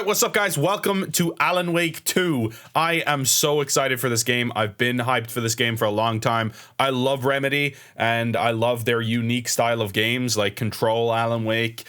Alright, what's up guys? Welcome to Alan Wake 2. I am so excited for this game. I've been hyped for this game for a long time. I love Remedy, and I love their unique style of games, like Control, Alan Wake,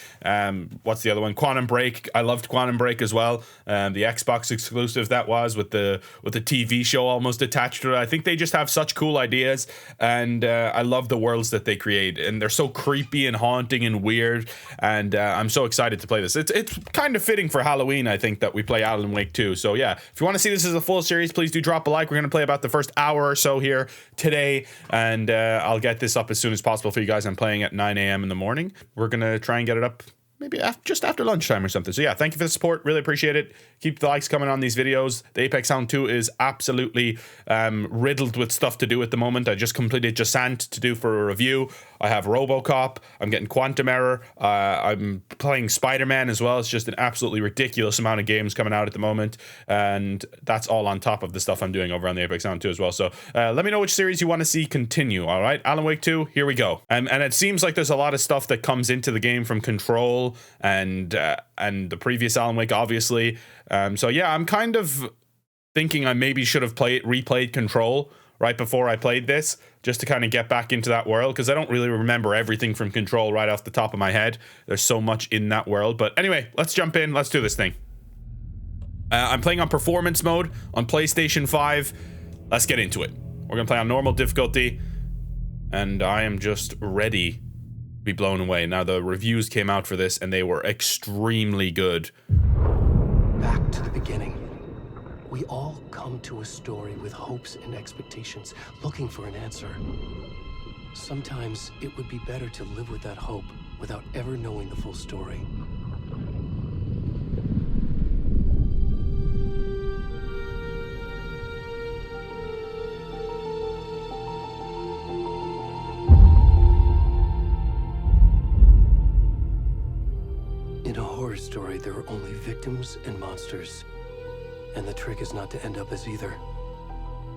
what's the other one? Quantum Break. I loved Quantum Break as well. The Xbox exclusive that was, with the TV show almost attached to it. I think they just have such cool ideas, and I love the worlds that they create, and they're so creepy and haunting and weird, and I'm so excited to play this. It's kind of fitting for Halloween, I think, that we play Alan Wake 2. So yeah, if you want to see this as a full series, please do drop a like. We're going to play about the first hour or so here today, and I'll get this up as soon as possible for you guys. I'm playing at 9 a.m. in the morning. We're going to try and get it up maybe just after lunchtime or something. So yeah, thank you for the support. Really appreciate it. Keep the likes coming on these videos. The Apex Hound 2 is absolutely riddled with stuff to do at the moment. I just completed Jasant to do for a review. I have RoboCop. I'm getting Quantum Error. I'm playing Spider-Man as well. It's just an absolutely ridiculous amount of games coming out at the moment. And that's all on top of the stuff I'm doing over on the Apex Hound 2 as well. So let me know which series you want to see continue, all right? Alan Wake 2, here we go. And it seems like there's a lot of stuff that comes into the game from Control and the previous Alan Wake, obviously. So yeah, I'm kind of thinking I maybe should have replayed Control right before I played this, just to kind of get back into that world, because I don't really remember everything from Control right off the top of my head. There's so much in that world. But anyway, let's jump in. Let's do this thing. I'm playing on performance mode on PlayStation 5. Let's get into it. We're gonna play on normal difficulty, and I am just ready to be blown away. Now, the reviews came out for this, and they were extremely good. Back to the beginning. We all come to a story with hopes and expectations, looking for an answer. Sometimes it would be better to live with that hope without ever knowing the full story. In a horror story, there are only victims and monsters. And the trick is not to end up as either.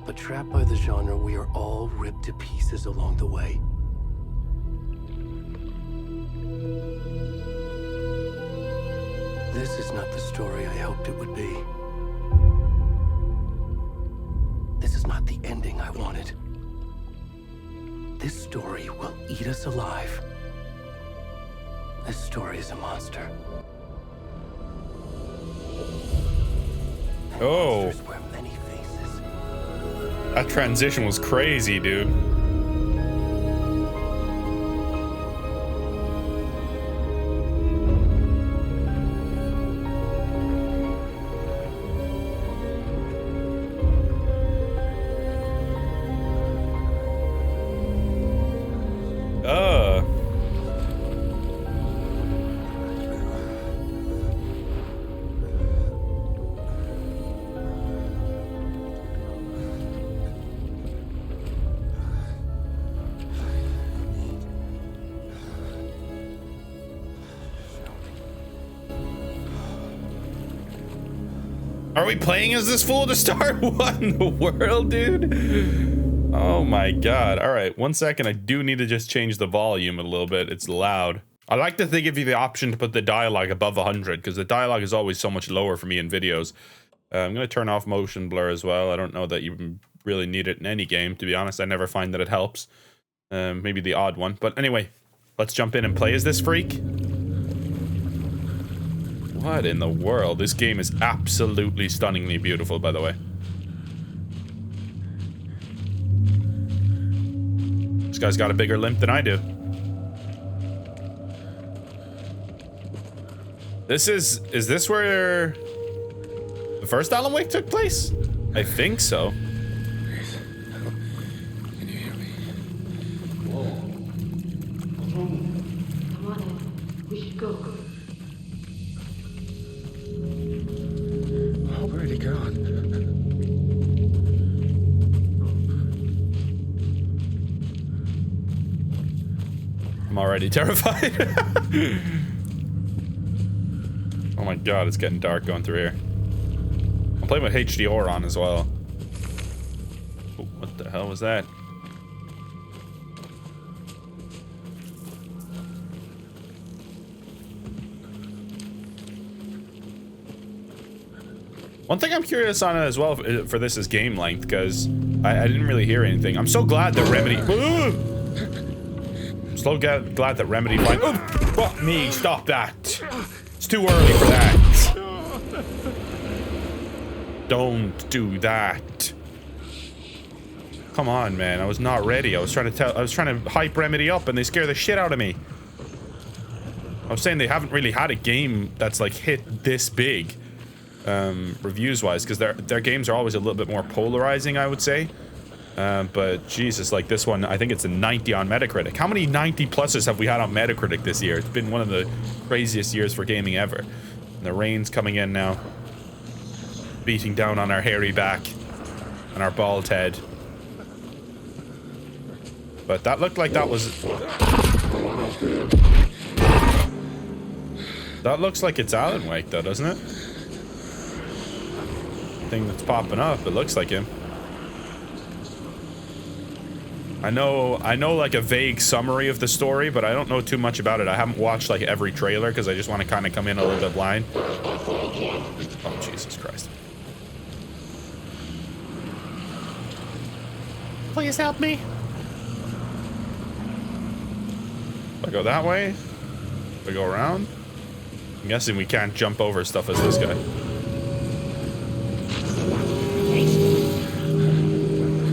But trapped by the genre, we are all ripped to pieces along the way. This is not the story I hoped it would be. This is not the ending I wanted. This story will eat us alive. This story is a monster. Oh, that transition was crazy, dude. Are we playing as this fool to start? What in the world, dude? Oh my god. All right, 1 second. I do need to just change the volume a little bit. It's loud. I like that they give you the option to put the dialogue above 100, because the dialogue is always so much lower for me in videos. I'm going to turn off motion blur as well. I don't know that you really need it in any game, to be honest. I never find that it helps. Maybe the odd one. But anyway, let's jump in and play as this freak. What in the world? This game is absolutely stunningly beautiful, by the way. This guy's got a bigger limp than I do. Is this where the first Alan Wake took place? I think so. Can you hear me? Whoa. What's wrong? Come on in. We should go. Where'd he gone? I'm already terrified. Oh my god, it's getting dark going through here. I'm playing with HDR on as well. Oh, what the hell was that? One thing I'm curious on as well for this is game length, because I didn't really hear anything. I'm so glad that Remedy... glad that Remedy find... Oh, fuck me, stop that. It's too early for that. Don't do that. Come on, man. I was not ready. I was trying to hype Remedy up and they scare the shit out of me. I'm saying they haven't really had a game that's like hit this big, reviews wise, because their games are always a little bit more polarizing, I would say. But Jesus, like this one, I think it's a 90 on Metacritic. How many 90 pluses have we had on Metacritic this year? It's been one of the craziest years for gaming ever. And the rain's coming in now, beating down on our hairy back and our bald head. But that looked like that was... That looks like it's Alan Wake though, doesn't it? Thing that's popping up, it looks like him. I know like a vague summary of the story, but I don't know too much about it. I haven't watched like every trailer because I just want to kind of come in a little bit blind. Oh, Jesus Christ. Please help me. Do I go that way? Do I go around? I'm guessing we can't jump over stuff as this guy.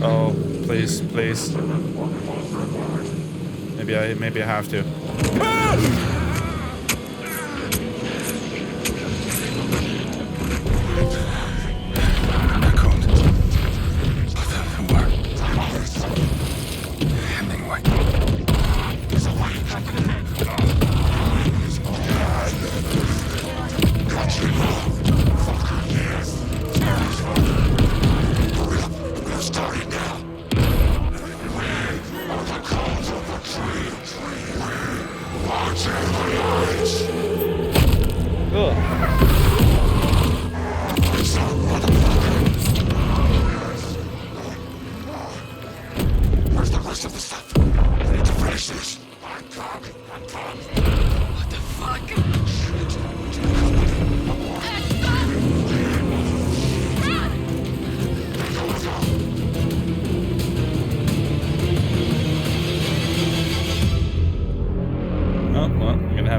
Oh, please, please. Maybe I have to. Ah!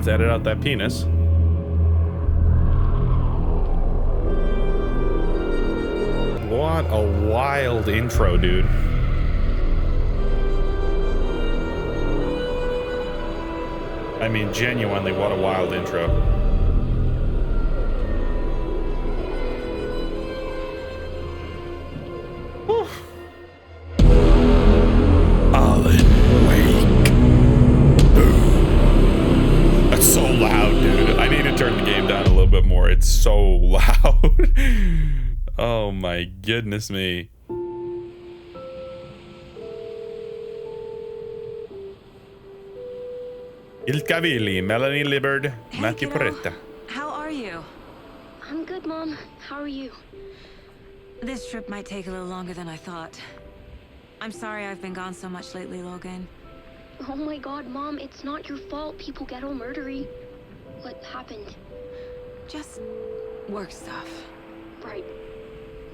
To edit out that penis. What a wild intro, dude. I mean, genuinely, what a wild intro. Whew. Alan Wake. That's so loud, dude. I need to turn the game down a little bit more. It's so loud. Oh my goodness me. Il Cavilli, Melanie Libbard, Matthew Porretta. How are you? I'm good, Mom. How are you? This trip might take a little longer than I thought. I'm sorry I've been gone so much lately, Logan. Oh my God, Mom, it's not your fault people get all murdery. What happened? Just work stuff. Right.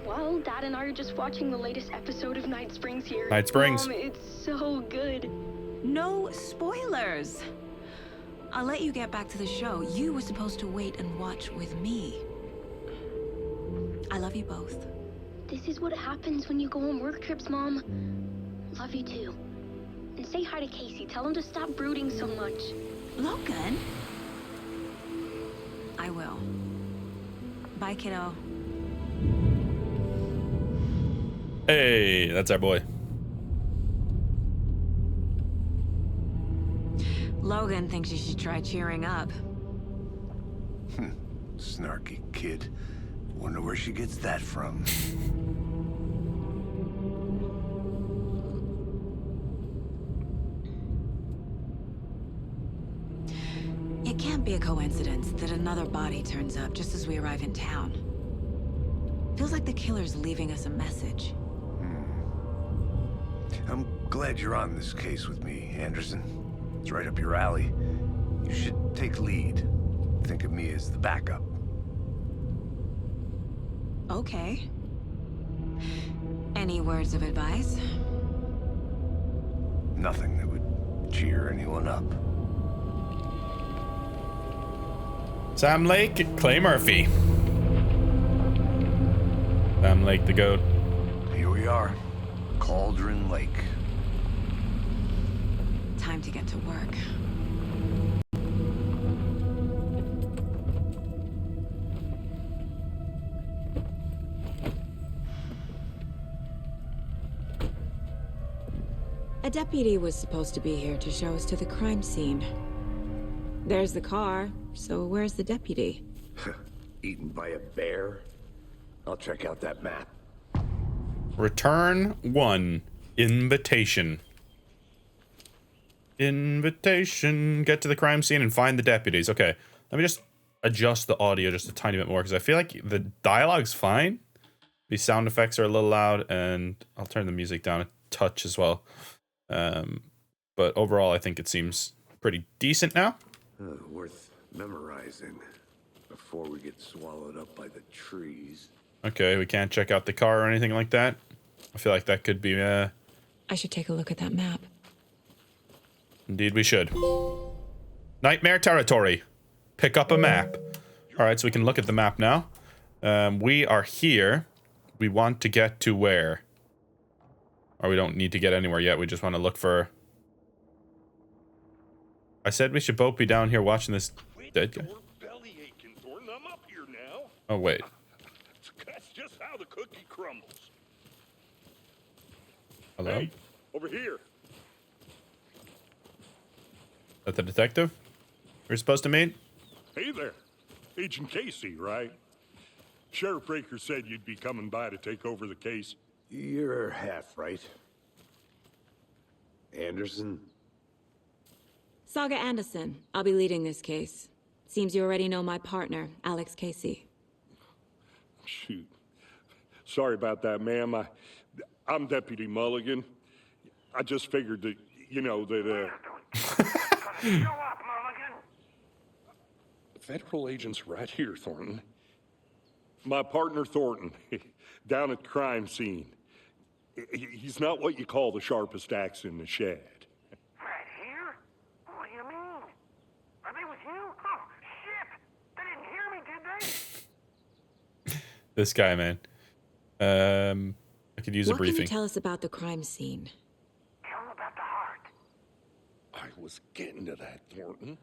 Well, Dad and I are just watching the latest episode of Night Springs here. Night Springs. Mom, it's so good. No spoilers. I'll let you get back to the show. You were supposed to wait and watch with me. I love you both. This is what happens when you go on work trips, Mom. Love you too. And say hi to Casey. Tell him to stop brooding so much. Logan? I will. Bye, kiddo. Hey, that's our boy. Logan thinks you should try cheering up. Snarky kid. Wonder where she gets that from. It can't be a coincidence that another body turns up just as we arrive in town. Feels like the killer's leaving us a message. I'm glad you're on this case with me, Anderson. It's right up your alley. You should take lead. Think of me as the backup. Okay. Any words of advice? Nothing that would cheer anyone up. Sam Lake, Clay Murphy. Sam Lake the goat. Here we are. Cauldron Lake. Time to get to work. A deputy was supposed to be here to show us to the crime scene. There's the car, so where's the deputy? Eaten by a bear? I'll check out that map. Return 1. Invitation. Invitation. Get to the crime scene and find the deputies. Okay, let me just adjust the audio just a tiny bit more because I feel like the dialogue's fine. These sound effects are a little loud, and I'll turn the music down a touch as well. But overall, I think it seems pretty decent now. Worth memorizing before we get swallowed up by the trees. Okay, we can't check out the car or anything like that. I feel like that could be, I should take a look at that map. Indeed we should. Nightmare territory. Pick up a map. Alright, so we can look at the map now. We are here. We want to get to where? Or we don't need to get anywhere yet. We just want to look for... I said we should both be down here watching this dead guy. Oh, wait. That's just how the cookie crumbles. Hello? Hey, over here. Is that the detective we're supposed to meet? Hey there. Agent Casey, right? Sheriff Breaker said you'd be coming by to take over the case. You're half right. Anderson? Saga Anderson. I'll be leading this case. Seems you already know my partner, Alex Casey. Shoot. Sorry about that, ma'am. I'm Deputy Mulligan. I just figured that, you know, that, Show up, Mulligan! Federal agent's right here, Thornton. My partner, Thornton, down at the crime scene. He's not what you call the sharpest axe in the shed. Right here? What do you mean? Are they with you? Oh, shit! They didn't hear me, did they? This guy, man. I could use a briefing. What can you tell us about the crime scene? Tell them about the heart. I was getting to that, Thornton.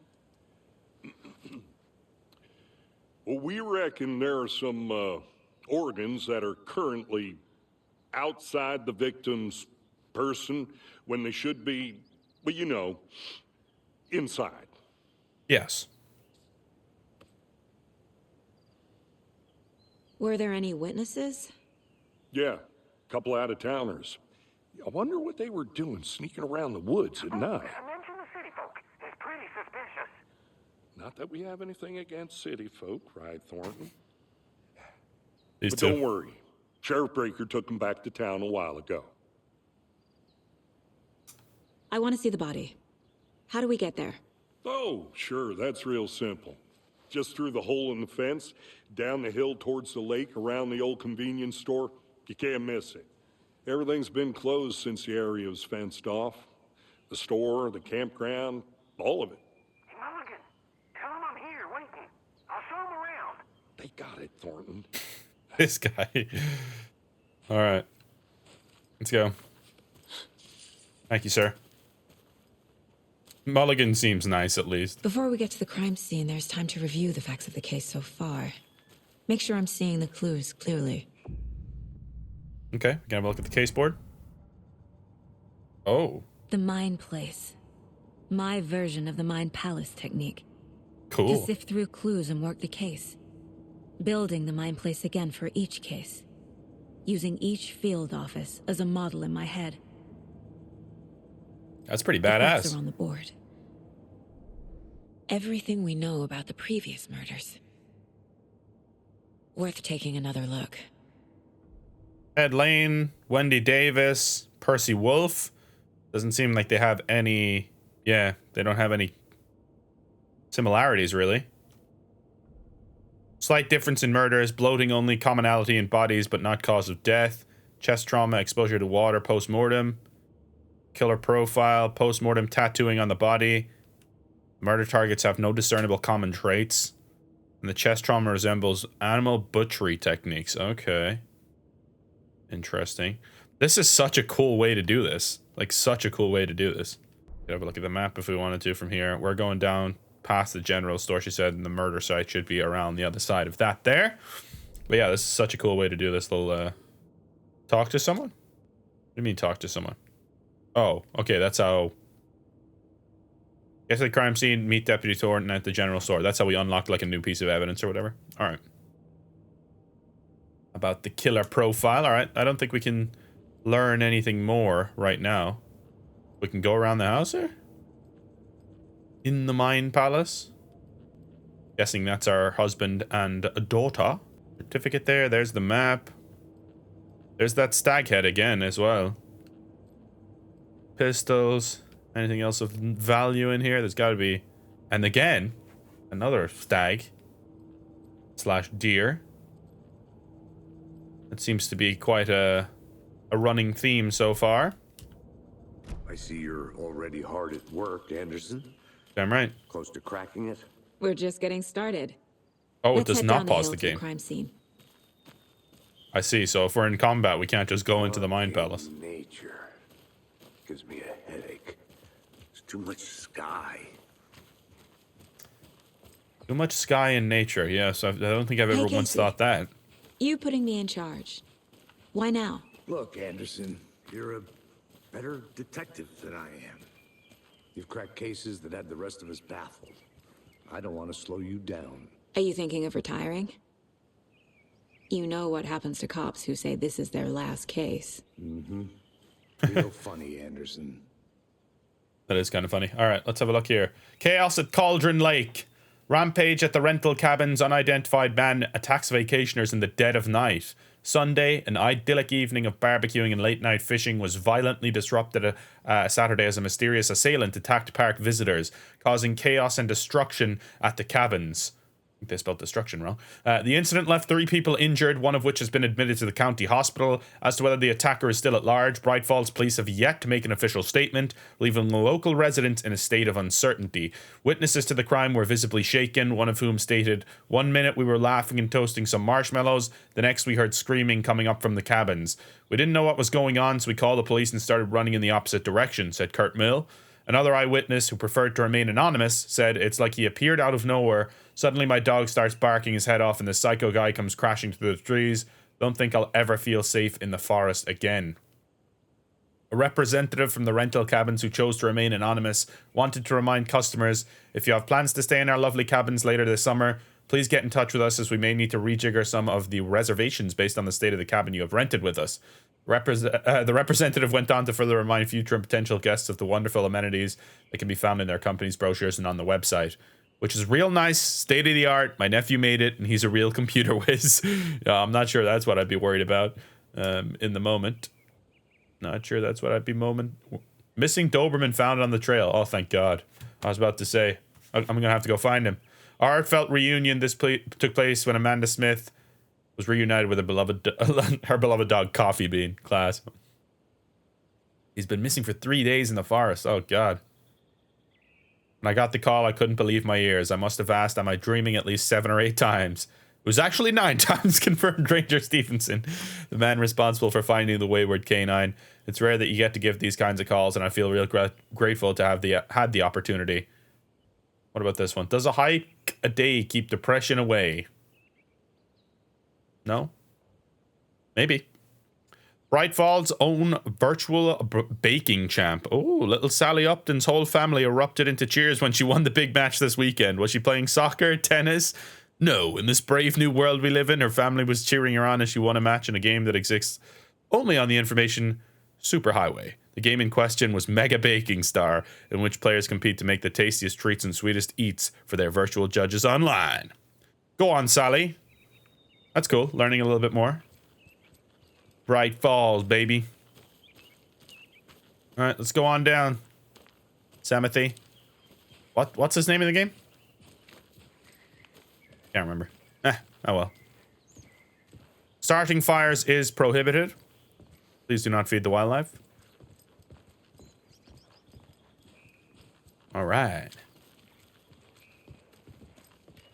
Well, we reckon there are some organs that are currently outside the victim's person when they should be, well, you know, inside. Yes. Were there any witnesses? Yeah, a couple out-of-towners. I wonder what they were doing sneaking around the woods at night. Mention the city folk. It's pretty suspicious. Not that we have anything against city folk, right, Thornton? These But two. don't worry. Sheriff Breaker took them back to town a while ago. I want to see the body. How do we get there? Oh, sure, that's real simple. Just through the hole in the fence, down the hill towards the lake, around the old convenience store. You can't miss it. Everything's been closed since the area was fenced off. The store, the campground, all of it. Hey, Mulligan, tell them I'm here waiting. I'll show them around. They got it, Thornton. This guy. All right. Let's go. Thank you, sir. Mulligan seems nice, at least. Before we get to the crime scene, there's time to review the facts of the case so far. Make sure I'm seeing the clues clearly. Okay, we can have a look at the case board. Oh, The Mind Place. My version of the Mind Palace technique. To cool. sift through clues and work the case. Building the Mind Place again for each case. Using each field office as a model in my head. That's pretty The facts badass. are on the board. Everything we know about the previous murders. Worth taking another look. Ed Lane, Wendy Davis, Percy Wolf. Doesn't seem like they have any... Yeah, they don't have any similarities, really. Slight difference in murders, bloating only, commonality in bodies but not cause of death. Chest trauma, exposure to water, post-mortem. Killer profile, post-mortem tattooing on the body. Murder targets have no discernible common traits. And the chest trauma resembles animal butchery techniques. Okay. Interesting. This is such a cool way to do this. Like, such a cool way to do this. Have a look at the map if we wanted to from here. We're going down past the general store, she said, and the murder site should be around the other side of that there. But yeah, this is such a cool way to do this little, talk to someone? What do you mean talk to someone? Oh, okay, that's how... Get to the crime scene, meet Deputy Thornton at the general store. That's how we unlocked, like, a new piece of evidence or whatever. Alright. About the killer profile. Alright, I don't think we can learn anything more right now. We can go around the house here? In the Mine Palace? Guessing that's our husband and a daughter. Certificate there, there's the map. There's that stag head again as well. Pistols. Anything else of value in here? There's gotta be. And again, another stag. Slash deer. That seems to be quite a running theme so far. I see you're already hard at work, Anderson. Damn right. Close to cracking it. We're just getting started. Oh, Let's it does head not down pause hill the to game. Crime scene. I see. So if we're in combat, we can't just go into the Mine Palace. Nature gives me a headache. There's too much sky. Too much sky in nature. Yes, I don't think I've ever Hey, once Casey. thought that. You putting me in charge. Why now? Look, Anderson, you're a better detective than I am. You've cracked cases that had the rest of us baffled. I don't want to slow you down. Are you thinking of retiring? You know what happens to cops who say this is their last case. Mm-hmm. Real funny, Anderson. That is kind of funny. All right, let's have a look here. Chaos at Cauldron Lake. Rampage at the rental cabins. Unidentified man attacks vacationers in the dead of night. Sunday, an idyllic evening of barbecuing and late-night fishing was violently disrupted Saturday as a mysterious assailant attacked park visitors, causing chaos and destruction at the cabins. I think they spelled destruction wrong. The incident left 3 people injured, one of which has been admitted to the county hospital. As to whether the attacker is still at large, Bright Falls police have yet to make an official statement, leaving the local residents in a state of uncertainty. Witnesses to the crime were visibly shaken, one of whom stated, "One minute we were laughing and toasting some marshmallows, the next we heard screaming coming up from the cabins. We didn't know what was going on, so we called the police and started running in the opposite direction," said Kurt Mill. Another eyewitness, who preferred to remain anonymous, said, "It's like he appeared out of nowhere. Suddenly my dog starts barking his head off and the psycho guy comes crashing through the trees. Don't think I'll ever feel safe in the forest again." A representative from the rental cabins who chose to remain anonymous wanted to remind customers, "If you have plans to stay in our lovely cabins later this summer, please get in touch with us as we may need to rejigger some of the reservations based on the state of the cabin you have rented with us." The representative went on to further remind future and potential guests of the wonderful amenities that can be found in their company's brochures and on the website, which is real nice, state of the art. My nephew made it, and he's a real computer whiz. I'm not sure that's what I'd be worried about in the moment. Not sure that's what I'd be Missing Doberman found on the trail. Oh, thank God. I was about to say, I'm going to have to go find him. A heartfelt reunion took place when Amanda Smith was reunited with her beloved dog, Coffee Bean. Class. He's been missing for 3 days in the forest. Oh, God. When I got the call, I couldn't believe my ears. I must have asked, am I dreaming at least 7 or 8 times? It was actually 9 times, confirmed Ranger Stevenson, the man responsible for finding the wayward canine. It's rare that you get to give these kinds of calls, and I feel real grateful to have had the opportunity. What about this one? Does a hike a day keep depression away? No? Maybe. Bright Falls' own virtual baking champ. Oh, little Sally Upton's whole family erupted into cheers when she won the big match this weekend. Was she playing soccer, tennis? No. In this brave new world we live in, her family was cheering her on as she won a match in a game that exists only on the information superhighway. The game in question was Mega Baking Star, in which players compete to make the tastiest treats and sweetest eats for their virtual judges online. Go on, Sally. That's cool. Learning a little bit more. Bright Falls, baby. All right, let's go on down. Samothy. What's his name in the game? Can't remember. Oh well. Starting fires is prohibited. Please do not feed the wildlife. All right.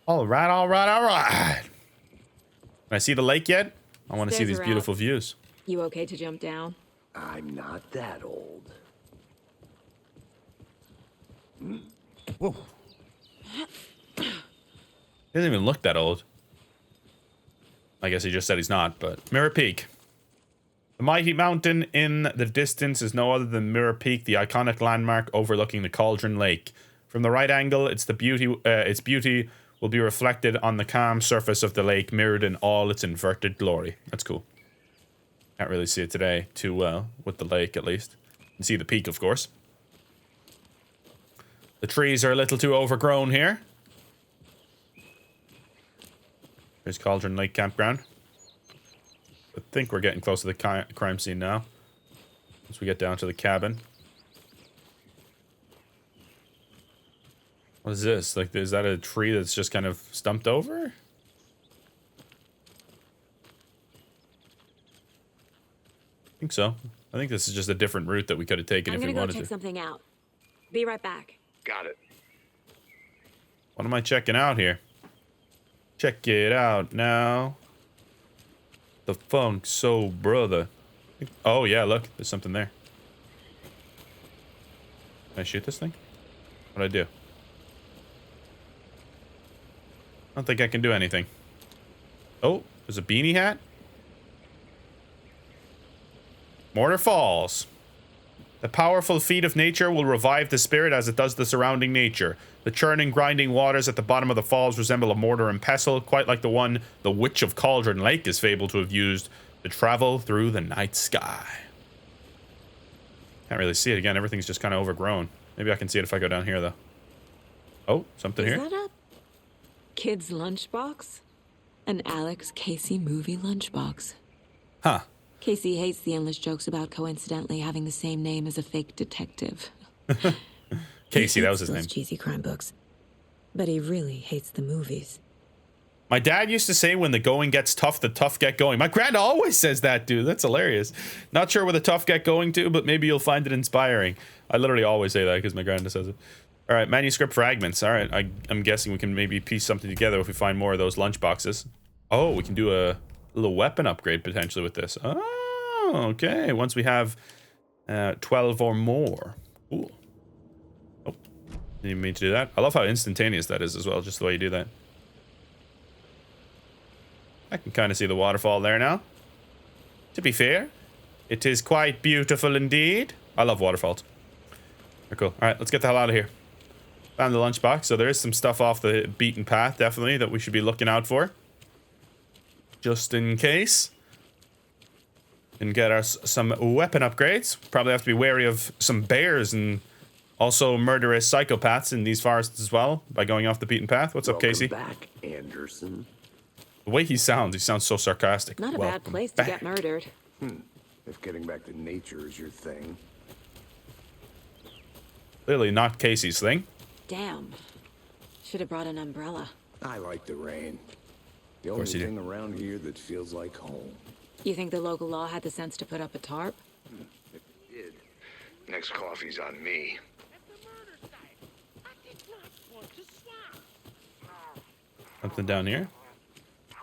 All right, all right, all right. Can I see the lake yet? I want to see Stairs these are beautiful out. views. You okay to jump down? I'm not that old. Whoa. He doesn't even look that old. I guess he just said he's not, but... Mirror Peak. The mighty mountain in the distance is no other than Mirror Peak, the iconic landmark overlooking the Cauldron Lake. From the right angle, its beauty will be reflected on the calm surface of the lake, mirrored in all its inverted glory. That's cool. Can't really see it today too well, with the lake at least. You can see the peak, of course. The trees are a little too overgrown here. There's Cauldron Lake Campground. I think we're getting close to the crime scene now. Once we get down to the cabin. What is this? Like, is that a tree that's just kind of stumped over? I think so. I think this is just a different route that we could have taken if we wanted to. I'm gonna go check something out. Be right back. Got it. What am I checking out here? Check it out now. The funk soul brother. Oh yeah, look, there's something there. Can I shoot this thing? What'd I do? I don't think I can do anything. Oh, there's a beanie hat. Mortar falls. The powerful feat of nature will revive the spirit as it does the surrounding nature. The churning, grinding waters at the bottom of the falls resemble a mortar and pestle, quite like the one the Witch of Cauldron Lake is fabled to have used to travel through the night sky. Can't really see it again. Everything's just kind of overgrown. Maybe I can see it if I go down here, though. Oh, something here. Is that a kid's lunchbox? An Alex Casey movie lunchbox. Huh. Casey hates the endless jokes about coincidentally having the same name as a fake detective. Casey, that was He his hates name. those cheesy crime books, but he really hates the movies. My dad used to say when the going gets tough, the tough get going. My grand always says that, dude. That's hilarious. Not sure where the tough get going to, but maybe you'll find it inspiring. I literally always say that because my grand says it. All right, manuscript fragments. All right, I'm guessing we can maybe piece something together if we find more of those lunch boxes. Oh, we can do a little weapon upgrade potentially with this. Oh, okay. Once we have 12 or more. Cool. Oh, didn't even mean to do that. I love how instantaneous that is as well, just the way you do that. I can kind of see the waterfall there now. To be fair, it is quite beautiful indeed. I love waterfalls. They're cool. All right, let's get the hell out of here. Found the lunchbox, so there is some stuff off the beaten path, definitely, that we should be looking out for. Just in case. And get us some weapon upgrades. Probably have to be wary of some bears and also murderous psychopaths in these forests as well by going off the beaten path. What's up, Casey? Back, Anderson. The way he sounds so sarcastic. Not a bad place to get murdered. If getting back to nature is your thing. Clearly not Casey's thing. Damn. Should have brought an umbrella. I like the rain. The only thing around here that feels like home. You think the local law had the sense to put up a tarp? If it did, next coffee's on me. Something down here.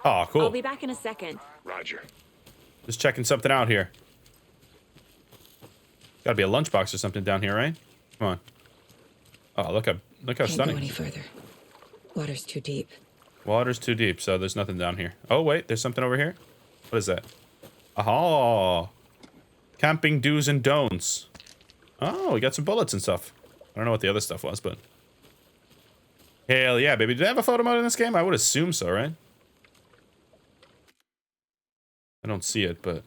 Oh, cool. I'll be back in a second. Roger. Just checking something out here. Gotta be a lunchbox or something down here, right? Come on. Oh, look how Can't stunning. go any further. Water's too deep. Water's too deep, so there's nothing down here. Oh, wait, there's something over here. What is that? Aha! Camping do's and don'ts. Oh, we got some bullets and stuff. I don't know what the other stuff was, but... Hell yeah, baby. Do they have a photo mode in this game? I would assume so, right? I don't see it, but...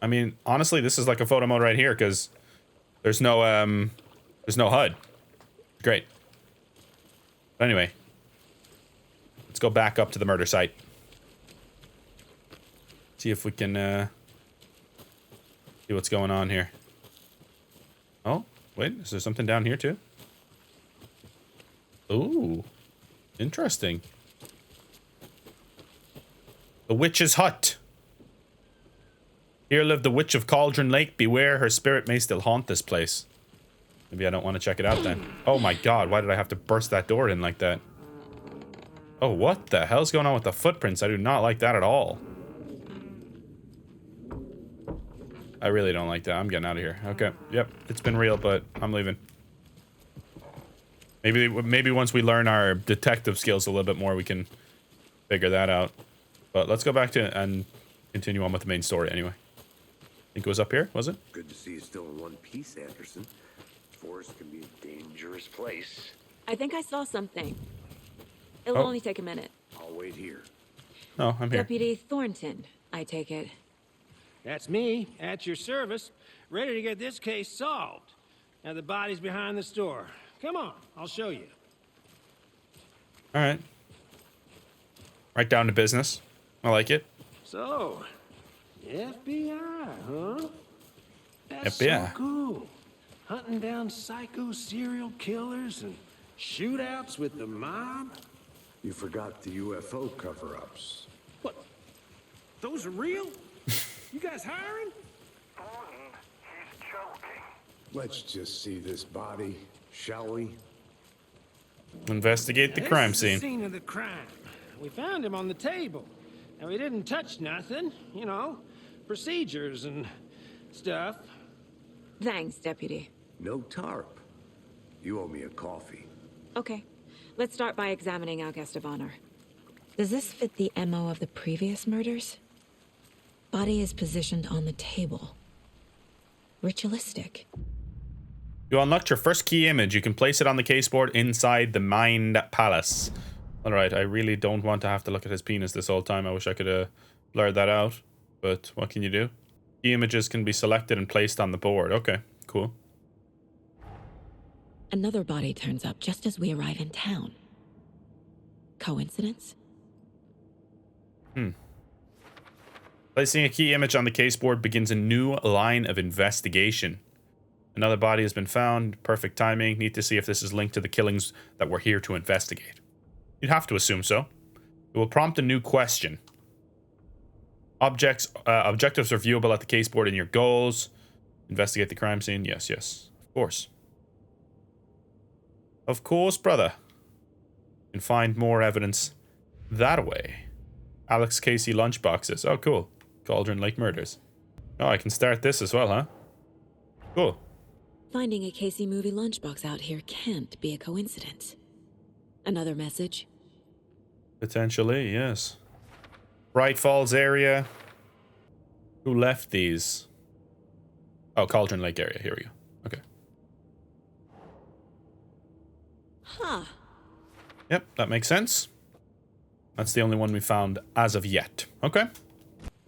I mean, honestly, this is like a photo mode right here, because... There's no HUD. Great. But anyway. Let's go back up to the murder site. See if we can, see what's going on here. Oh, wait, is there something down here too? Ooh, interesting. The witch's hut. Here lived the witch of Cauldron Lake. Beware, her spirit may still haunt this place. Maybe I don't want to check it out then. Oh my god, why did I have to burst that door in like that? Oh, what the hell's going on with the footprints? I do not like that at all. I really don't like that. I'm getting out of here. Okay, yep, it's been real, but I'm leaving. Maybe once we learn our detective skills a little bit more, we can figure that out. But let's go back to and continue on with the main story anyway. I think it was up here, was it? Good to see you still in one piece, Anderson. Forest can be a dangerous place. I think I saw something. It'll only take a minute. I'll wait here. Oh, I'm here. Deputy Thornton, I take it. That's me, at your service, ready to get this case solved. Now the body's behind the store. Come on, I'll show you. All right. Right down to business. I like it. So, FBI, huh? That's FBI. so cool. Hunting down psycho serial killers and shootouts with the mob. You forgot the UFO cover-ups. What? Those are real? You guys hiring? Thornton, he's joking. Let's just see this body, shall we? Investigate the Now, crime this is scene. the scene of the crime. We found him on the table. And we didn't touch nothing, you know, procedures and stuff. Thanks, Deputy. No tarp. You owe me a coffee. Okay, let's start by examining our guest of honor. Does this fit the MO of the previous murders? Body is positioned on the table. Ritualistic. You unlocked your first key image. You can place it on the caseboard inside the Mind Palace. Alright, I really don't want to have to look at his penis this whole time. I wish I could blur that out. But what can you do? Key images can be selected and placed on the board. Okay, cool. Another body turns up just as we arrive in town. Coincidence? Placing a key image on the caseboard begins a new line of investigation. Another body has been found. Perfect timing. Need to see if this is linked to the killings that we're here to investigate. You'd have to assume so. It will prompt a new question. Objectives are viewable at the caseboard in your goals. Investigate the crime scene. Yes, yes. Of course. Of course, brother. You can find more evidence that way. Alex Casey lunchboxes. Oh, cool. Cauldron Lake murders. Oh, I can start this as well, huh? Cool. Finding a Casey movie lunchbox out here can't be a coincidence. Another message? Potentially, yes. Bright Falls area. Who left these? Oh, Cauldron Lake area. Here we go. Okay. Huh. Yep, that makes sense. That's the only one we found as of yet. Okay.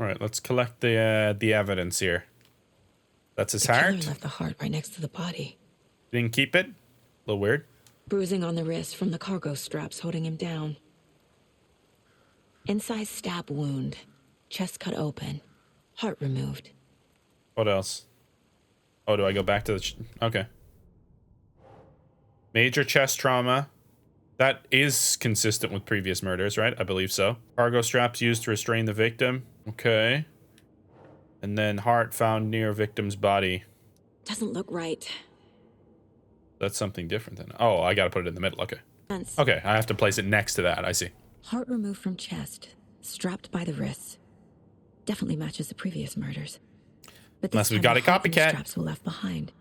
All right, let's collect the evidence here. That's his The killer heart. left the heart right next to the body. Didn't keep it. A little weird. Bruising on the wrist from the cargo straps holding him down. Incised stab wound. Chest cut open. Heart removed. What else? Oh, do I go back to the... Okay. Major chest trauma. That is consistent with previous murders, right? I believe so. Cargo straps used to restrain the victim. Okay. And then heart found near victim's body. Doesn't look right. That's something different then. Oh, I gotta put it in the middle. Okay. Sense. Okay, I have to place it next to that. I see. Heart removed from chest. Strapped by the wrists. Definitely matches the previous murders. But this Unless we've time got a the heart and the copycat. straps were left behind.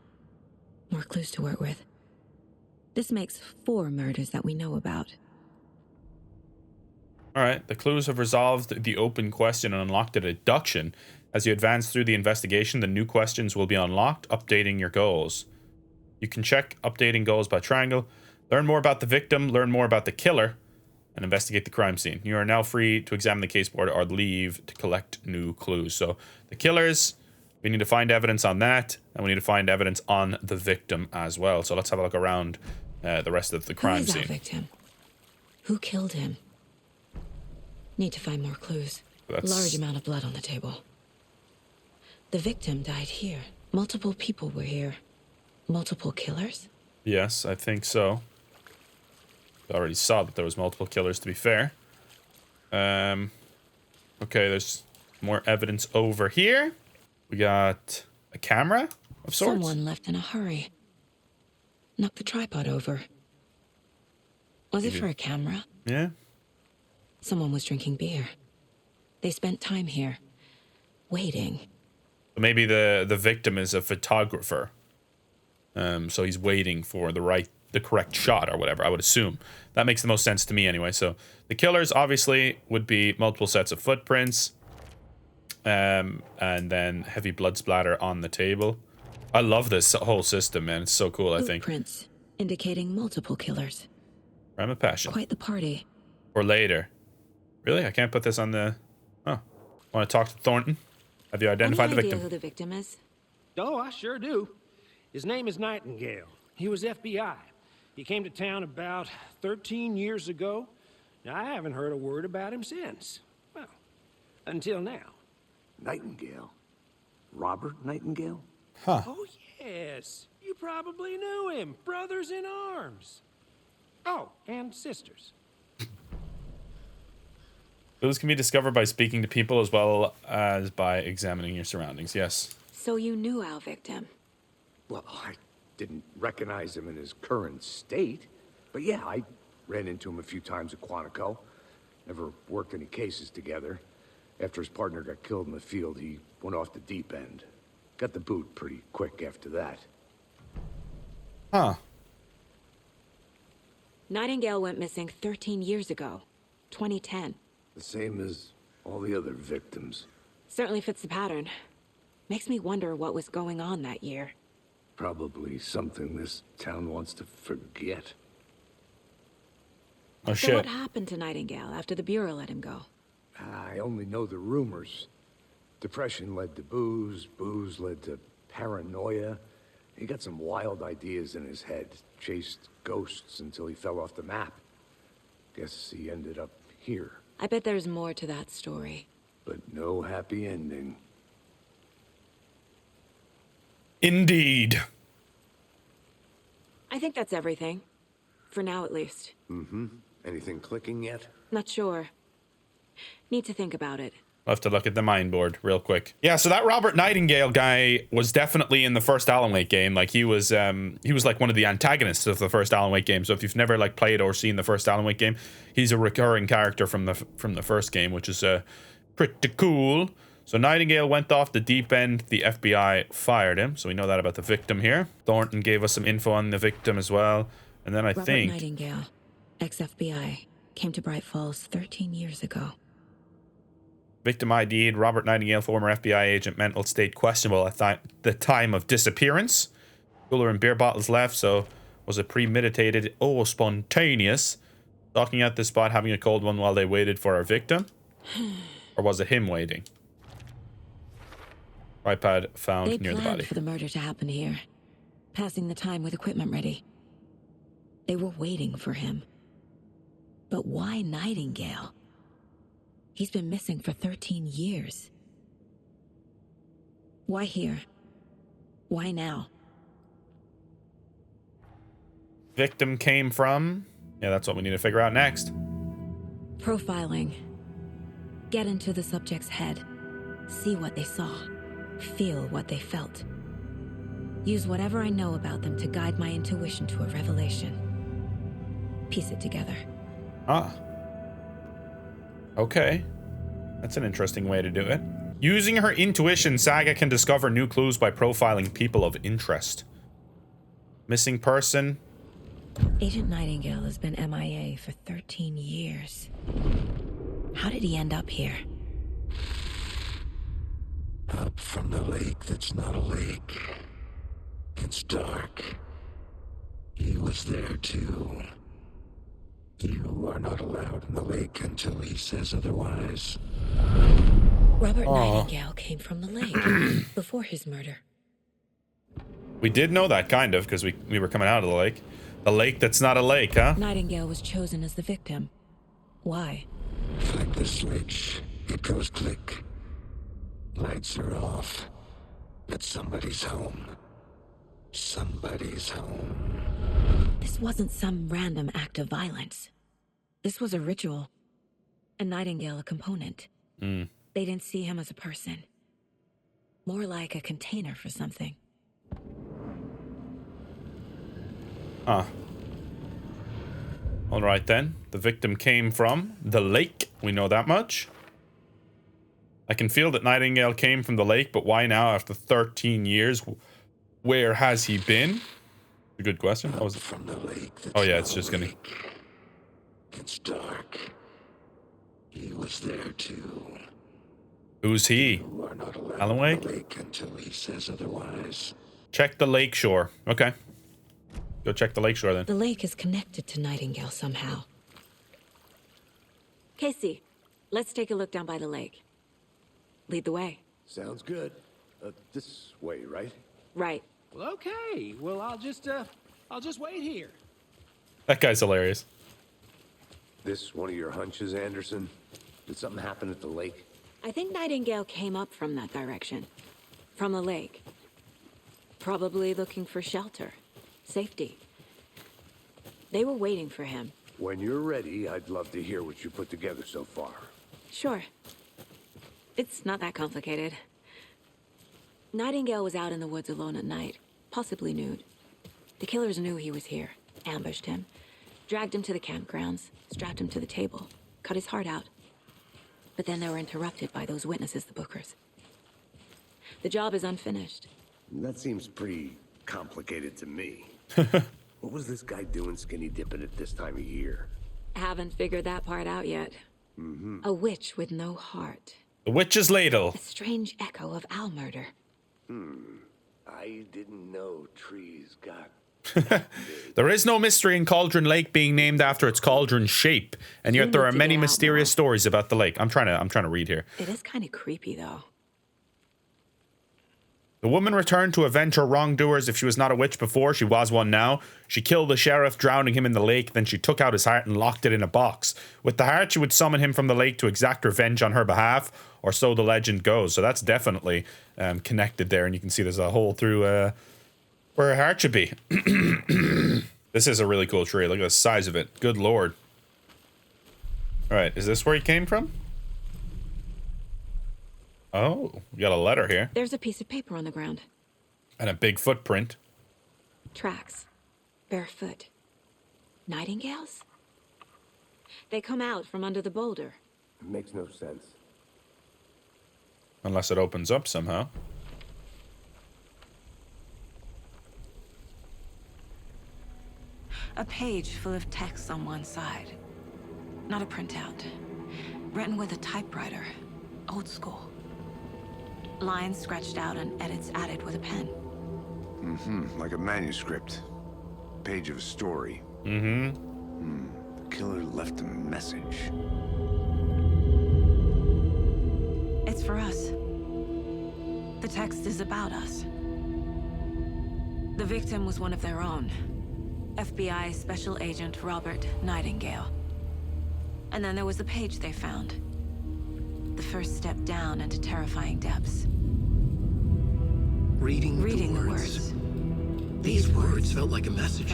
More clues to work with. This makes 4 murders that we know about. Alright, the clues have resolved the open question and unlocked a deduction. As you advance through the investigation, the new questions will be unlocked, updating your goals. You can check updating goals by triangle, learn more about the victim, learn more about the killer, and investigate the crime scene. You are now free to examine the caseboard or leave to collect new clues. So, the killers, we need to find evidence on that, and we need to find evidence on the victim as well. So let's have a look around the rest of the crime Who is scene. our victim? Who killed him? Need to find more clues. Large amount of blood on the table. The victim died here. Multiple people were here. Multiple killers? Yes, I think so. I already saw that there was multiple killers, to be fair. Okay, there's more evidence over here. We got a camera of sorts. Someone left in a hurry. Knocked the tripod over. Was it for a camera? Yeah. Someone was drinking beer. They spent time here, waiting. Maybe the victim is a photographer. So he's waiting for the correct shot or whatever, I would assume. That makes the most sense to me anyway. So the killers obviously would be multiple sets of footprints. And then heavy blood splatter on the table. I love this whole system, man. It's so cool, I think. Footprints indicating multiple killers. Crime of passion. Quite the party. Or later. Really? I can't put this on the... Oh. Want to talk to Thornton? Have you identified the victim? Who the victim is? Oh, I sure do. His name is Nightingale. He was FBI. He came to town about 13 years ago. Now, I haven't heard a word about him since. Well, until now. Nightingale? Robert Nightingale? Huh. Oh, yes. You probably knew him. Brothers in arms. Oh, and sisters. Those can be discovered by speaking to people as well as by examining your surroundings. Yes. So you knew our victim? Well, I didn't recognize him in his current state. But yeah, I ran into him a few times at Quantico. Never worked any cases together. After his partner got killed in the field, he went off the deep end. Got the boot pretty quick after that. Huh. Nightingale went missing 13 years ago. 2010. The same as all the other victims. Certainly fits the pattern. Makes me wonder what was going on that year. Probably something this town wants to forget. Oh, so shit. what happened to Nightingale after the Bureau let him go? I only know the rumors. Depression led to booze, booze led to paranoia. He got some wild ideas in his head, chased ghosts until he fell off the map. Guess he ended up here. I bet there's more to that story. But no happy ending. Indeed. I think that's everything. For now, at least. Mm-hmm. Anything clicking yet? Not sure. Need to think about it. I'll have to look at the mind board real quick. Yeah, so that Robert Nightingale guy was definitely in the first Alan Wake game. Like he was like one of the antagonists of the first Alan Wake game. So if you've never like played or seen the first Alan Wake game, he's a recurring character from the first game, which is pretty cool. So Nightingale went off the deep end. The FBI fired him. So we know that about the victim here. Thornton gave us some info on the victim as well. And then Robert Nightingale, ex-FBI, came to Bright Falls 13 years ago. Victim ID'd, Robert Nightingale, former FBI agent, mental state questionable at the time of disappearance. Cooler and beer bottles left, so was it premeditated or spontaneous? Stalking at the spot, having a cold one while they waited for our victim? Or was it him waiting? iPad found near the body. They planned for the murder to happen here, passing the time with equipment ready. They were waiting for him. But why Nightingale? He's been missing for 13 years. Why here? Why now? Victim came from... Yeah, that's what we need to figure out next. Profiling. Get into the subject's head. See what they saw. Feel what they felt. Use whatever I know about them to guide my intuition to a revelation. Piece it together. Ah. Okay. That's an interesting way to do it. Using her intuition, Saga can discover new clues by profiling people of interest. Missing person. Agent Nightingale has been MIA for 13 years. How did he end up here? Up from the lake that's not a lake. It's dark. He was there too. You are not allowed in the lake until he says otherwise. Robert Nightingale came from the lake before his murder. We did know that, kind of, because we were coming out of the lake. The lake that's not a lake, huh? Nightingale was chosen as the victim. Why? Flick the switch. It goes click. Lights are off. But somebody's home. Somebody's home. This wasn't some random act of violence. This was a ritual. And Nightingale a component. They didn't see him as a person. More like a container for something. All right then. The victim came from the lake. We know that much. I can feel that Nightingale came from the lake, but why now after 13 years? Where has he been? A good question. Oh, from the lake. Oh yeah, it's just gonna. It's dark. He was there too. Who's he? You are not allowed Alan in Wake? the lake until he says otherwise. Check the lake shore. Okay. Go check the lake shore then. The lake is connected to Nightingale somehow. Casey, let's take a look down by the lake. Lead the way. Sounds good. This way, right? Right. Well, okay. Well, I'll just wait here. That guy's hilarious. This one of your hunches, Anderson? Did something happen at the lake? I think Nightingale came up from that direction. From the lake. Probably looking for shelter. Safety. They were waiting for him. When you're ready, I'd love to hear what you put together so far. Sure. It's not that complicated. Nightingale was out in the woods alone at night, possibly nude. The killers knew he was here, ambushed him, dragged him to the campgrounds, strapped him to the table, cut his heart out. But then they were interrupted by those witnesses, the Bookers. The job is unfinished. That seems pretty complicated to me. What was this guy doing skinny dipping at this time of year? Haven't figured that part out yet. A witch with no heart. The witch's ladle. A strange echo of owl murder. I didn't know trees got... There is no mystery in Cauldron Lake being named after its cauldron shape, and yet there are many mysterious stories about the lake. I'm trying to read here. It is kind of creepy, though. The woman returned to avenge her wrongdoers. If she was not a witch before, she was one now. She killed the sheriff, drowning him in the lake. Then she took out his heart and locked it in a box. With the heart, she would summon him from the lake to exact revenge on her behalf, or so the legend goes. So that's definitely connected there, and you can see there's a hole through where her heart should be. This is a really cool tree. Look at the size of it. Good lord. All right, is this where he came from? Oh, we got a letter here. There's a piece of paper on the ground. And a big footprint. Tracks. Barefoot. Nightingales? They come out from under the boulder. It makes no sense. Unless it opens up somehow. A page full of text on one side. Not a printout. Written with a typewriter. Old school. Lines scratched out and edits added with a pen. Like a manuscript. Page of a story. The killer left a message. It's for us. The text is about us. The victim was one of their own. FBI Special Agent Robert Nightingale. And then there was the page they found. The first step down into terrifying depths. Reading the words. These words felt like a message.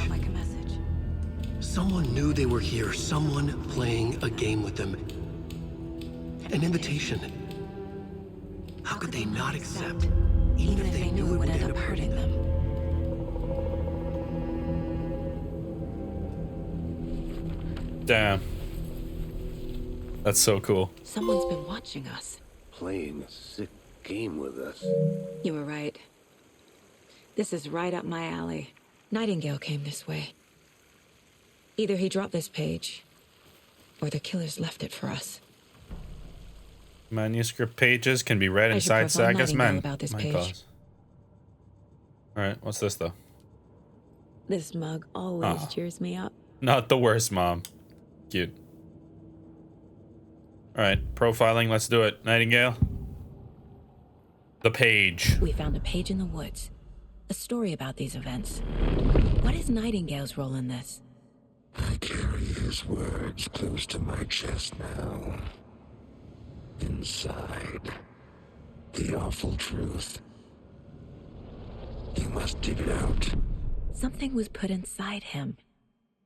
Someone knew they were here. Someone playing a game with them. An invitation. How could they not accept, even if they knew it would end up hurting them? Damn. That's so cool. Someone's been watching us. Playing a sick game with us. You were right. This is right up my alley. Nightingale came this way. Either he dropped this page, or the killers left it for us. Manuscript pages can be read inside Saga's men. About this page. Alright, what's this though? This mug always cheers me up. Not the worst, Mom. Cute. Alright, profiling, let's do it. Nightingale. The page. We found a page in the woods. A story about these events. What is Nightingale's role in this? I carry his words close to my chest now. Inside, the awful truth. You must dig it out. Something was put inside him.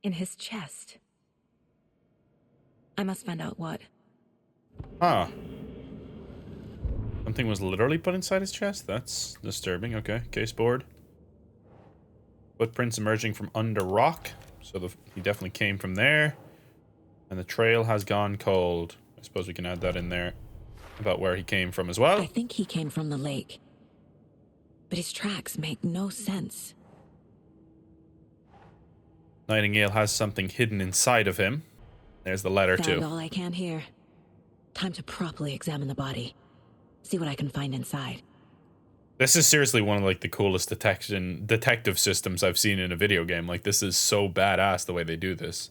In his chest. I must find out what. Huh. Something was literally put inside his chest? That's disturbing. Okay, case board. Footprints emerging from under rock. So he definitely came from there. And the trail has gone cold. I suppose we can add that in there about where he came from as well. I think he came from the lake. But his tracks make no sense. Nightingale has something hidden inside of him. There's the letter Found too. all I can here. Time to properly examine the body. See what I can find inside. This is seriously one of like the coolest detective systems I've seen in a video game. Like, this is so badass the way they do this.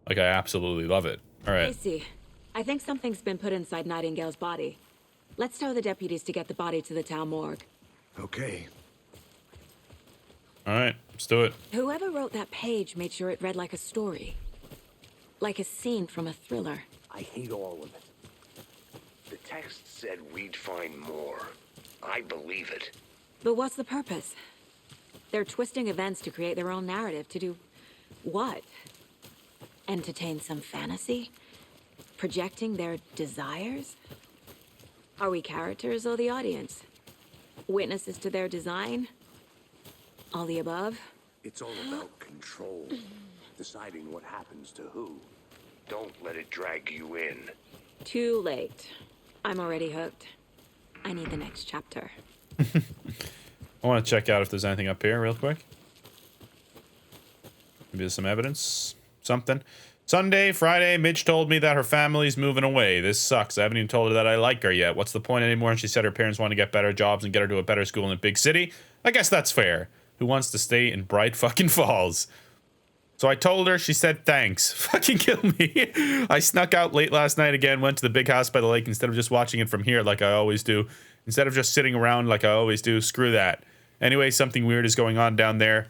Like, I absolutely love it. All right. Casey, I think something's been put inside Nightingale's body. Let's tell the deputies to get the body to the town morgue. Okay. All right, let's do it. Whoever wrote that page made sure it read like a story. Like a scene from a thriller. I hate all of it. The text said we'd find more. I believe it. But what's the purpose? They're twisting events to create their own narrative. To do what? Entertain some fantasy? Projecting their desires? Are we characters or the audience? Witnesses to their design? All the above? It's all about control. Deciding what happens to who. Don't let it drag you in. Too late. I'm already hooked. I need the next chapter. I want to check out if there's anything up here real quick. Maybe there's some evidence. Something. Sunday, Friday, Midge told me that her family's moving away. This sucks. I haven't even told her that I like her yet. What's the point anymore? And she said her parents want to get better jobs and get her to a better school in a big city. I guess that's fair. Who wants to stay in Bright fucking Falls? So I told her, she said thanks. Fucking kill me. I snuck out late last night again, went to the big house by the lake instead of just watching it from here like I always do. Instead of just sitting around like I always do. Screw that. Anyway, something weird is going on down there.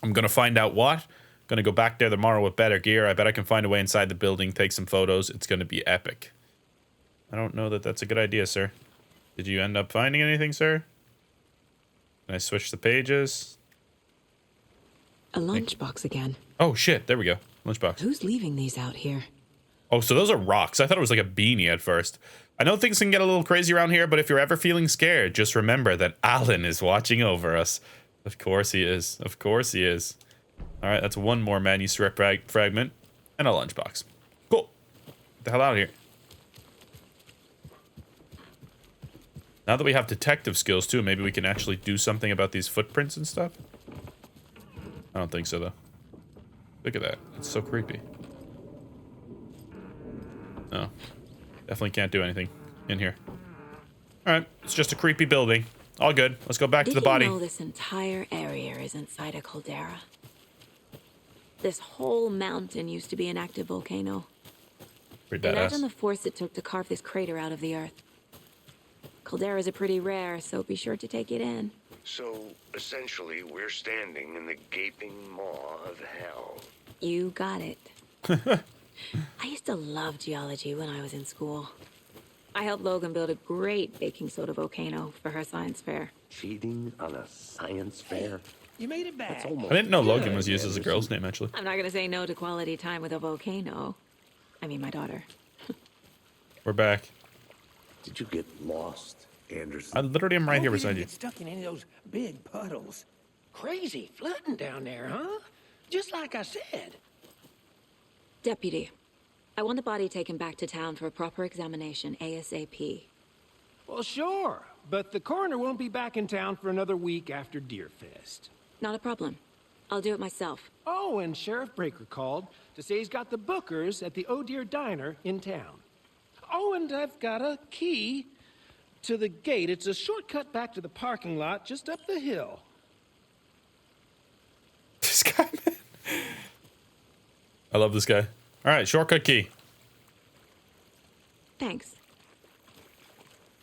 I'm going to find out what. Going to go back there tomorrow with better gear. I bet I can find a way inside the building, take some photos. It's going to be epic. I don't know that that's a good idea, sir. Did you end up finding anything, sir? Can I switch the pages? A lunchbox again. Oh, shit. There we go. Lunchbox. Who's leaving these out here? Oh, so those are rocks. I thought it was like a beanie at first. I know things can get a little crazy around here, but if you're ever feeling scared, just remember that Alan is watching over us. Of course he is. Of course he is. All right, that's one more manuscript fragment and a lunchbox. Cool. Get the hell out of here. Now that we have detective skills too, maybe we can actually do something about these footprints and stuff. I don't think so, though. Look at that. It's so creepy. No. Definitely can't do anything in here. Alright, it's just a creepy building. All good. Let's go back to the body. Did you know this entire area is inside a caldera? This whole mountain used to be an active volcano. Pretty badass. Imagine the force it took to carve this crater out of the earth. Calderas are pretty rare, so be sure to take it in. So, essentially, we're standing in the gaping maw of hell. You got it. I used to love geology when I was in school. I helped Logan build a great baking soda volcano for her science fair. Cheating on a science fair? You made it back. That's almost I didn't know Logan good, was used as a Anderson. girl's name, actually. I'm not gonna say no to quality time with a volcano. I mean, my daughter. We're back. Did you get lost, Anderson? I literally am right here Hope beside you. didn't get stuck in any of those big puddles. Crazy flooding down there, huh? Just like I said. Deputy, I want the body taken back to town for a proper examination ASAP. Well, sure, but the coroner won't be back in town for another week after Deerfest. Not a problem. I'll do it myself. Oh, and Sheriff Breaker called to say he's got the bookers at the Oh Dear Diner in town. Oh, and I've got a key to the gate. It's a shortcut back to the parking lot just up the hill. This guy, man. I love this guy. All right, shortcut key. Thanks.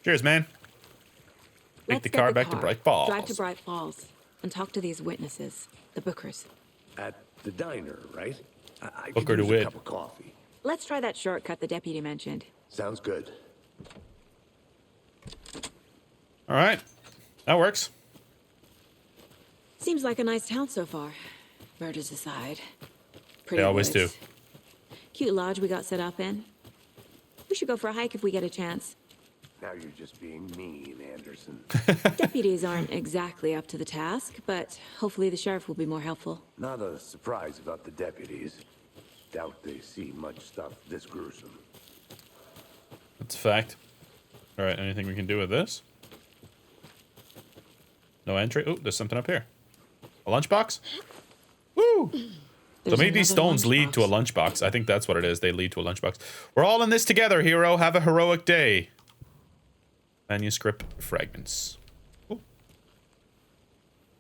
Cheers, man. Take Let's the get car back to Bright Falls. Drive to Bright Falls and talk to these witnesses, the bookers. At the diner, right? I Booker could to use wit. a cup of coffee. Let's try that shortcut the deputy mentioned. Sounds good. All right, that works. Seems like a nice town so far. Murders aside. Pretty They always woods. do. Cute lodge we got set up in. We should go for a hike if we get a chance. Now you're just being mean, Anderson. Deputies aren't exactly up to the task, but hopefully the sheriff will be more helpful. Not a surprise about the deputies. Doubt they see much stuff this gruesome. That's a fact. All right, anything we can do with this? No entry. Oh, there's something up here. A lunchbox? Woo! So maybe these stones lead to a lunchbox. I think that's what it is. They lead to a lunchbox. We're all in this together, hero. Have a heroic day. Manuscript fragments. Ooh.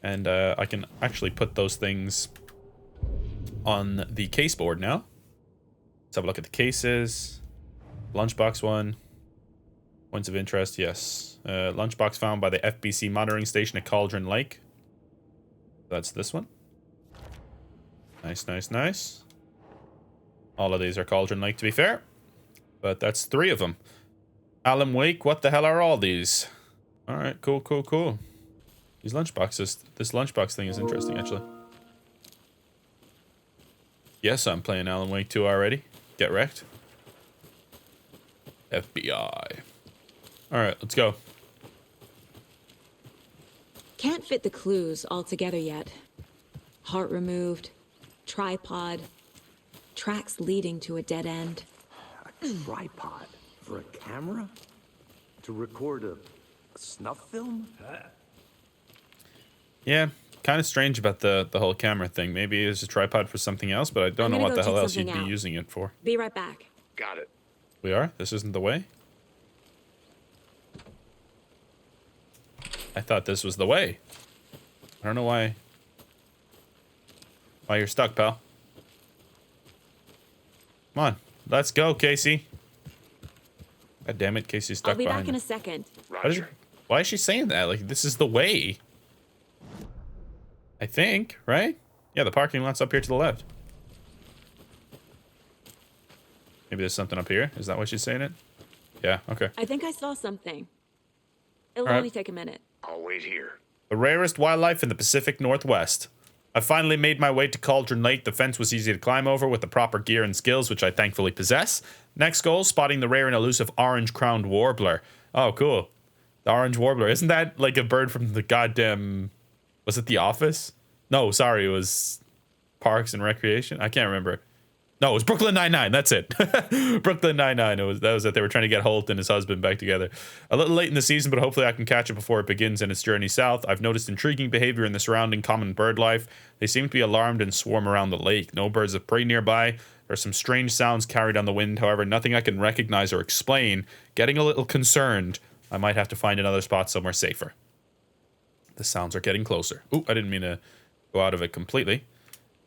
And I can actually put those things on the case board now. Let's have a look at the cases. Lunchbox one. Points of interest, yes. Lunchbox found by the FBC monitoring station at Cauldron Lake. That's this one. Nice, nice, nice. All of these are Cauldron Lake, to be fair. But that's 3 of them. Alan Wake, what the hell are all these? Alright, cool, cool, cool. These lunchboxes, this lunchbox thing is interesting, actually. Yes, I'm playing Alan Wake 2 already. Get wrecked. FBI. Alright, let's go. Can't fit the clues all together yet. Heart removed, tripod, tracks leading to a dead end. A tripod for a camera? To record a snuff film? Yeah, kind of strange about the whole camera thing. Maybe it's a tripod for something else, but I don't know what the hell else you'd be using it for. Be right back. Got it. We are? This isn't the way? I thought this was the way. I don't know why you're stuck, pal. Come on, let's go, Casey. God damn it, Casey's stuck I'll be behind back in me. a second. Why is she saying that? Like, this is the way. I think, right? Yeah, the parking lot's up here to the left. Maybe there's something up here. Is that why she's saying it? Yeah, okay. I think I saw something. It'll All right. only take a minute. I'll wait here. The rarest wildlife in the Pacific Northwest. I finally made my way to Cauldron Lake. The fence was easy to climb over with the proper gear and skills, which I thankfully possess. Next goal, spotting the rare and elusive orange-crowned warbler. Oh, cool. The orange warbler. Isn't that like a bird from the goddamn... Was it The Office? No, sorry, it was Parks and Recreation. I can't remember. No, it was Brooklyn Nine-Nine. That's it. Brooklyn Nine-Nine. That was it. They were trying to get Holt and his husband back together. A little late in the season, but hopefully I can catch it before it begins in its journey south. I've noticed intriguing behavior in the surrounding common bird life. They seem to be alarmed and swarm around the lake. No birds of prey nearby. There are some strange sounds carried on the wind. However, nothing I can recognize or explain. Getting a little concerned. I might have to find another spot somewhere safer. The sounds are getting closer. Ooh, I didn't mean to go out of it completely.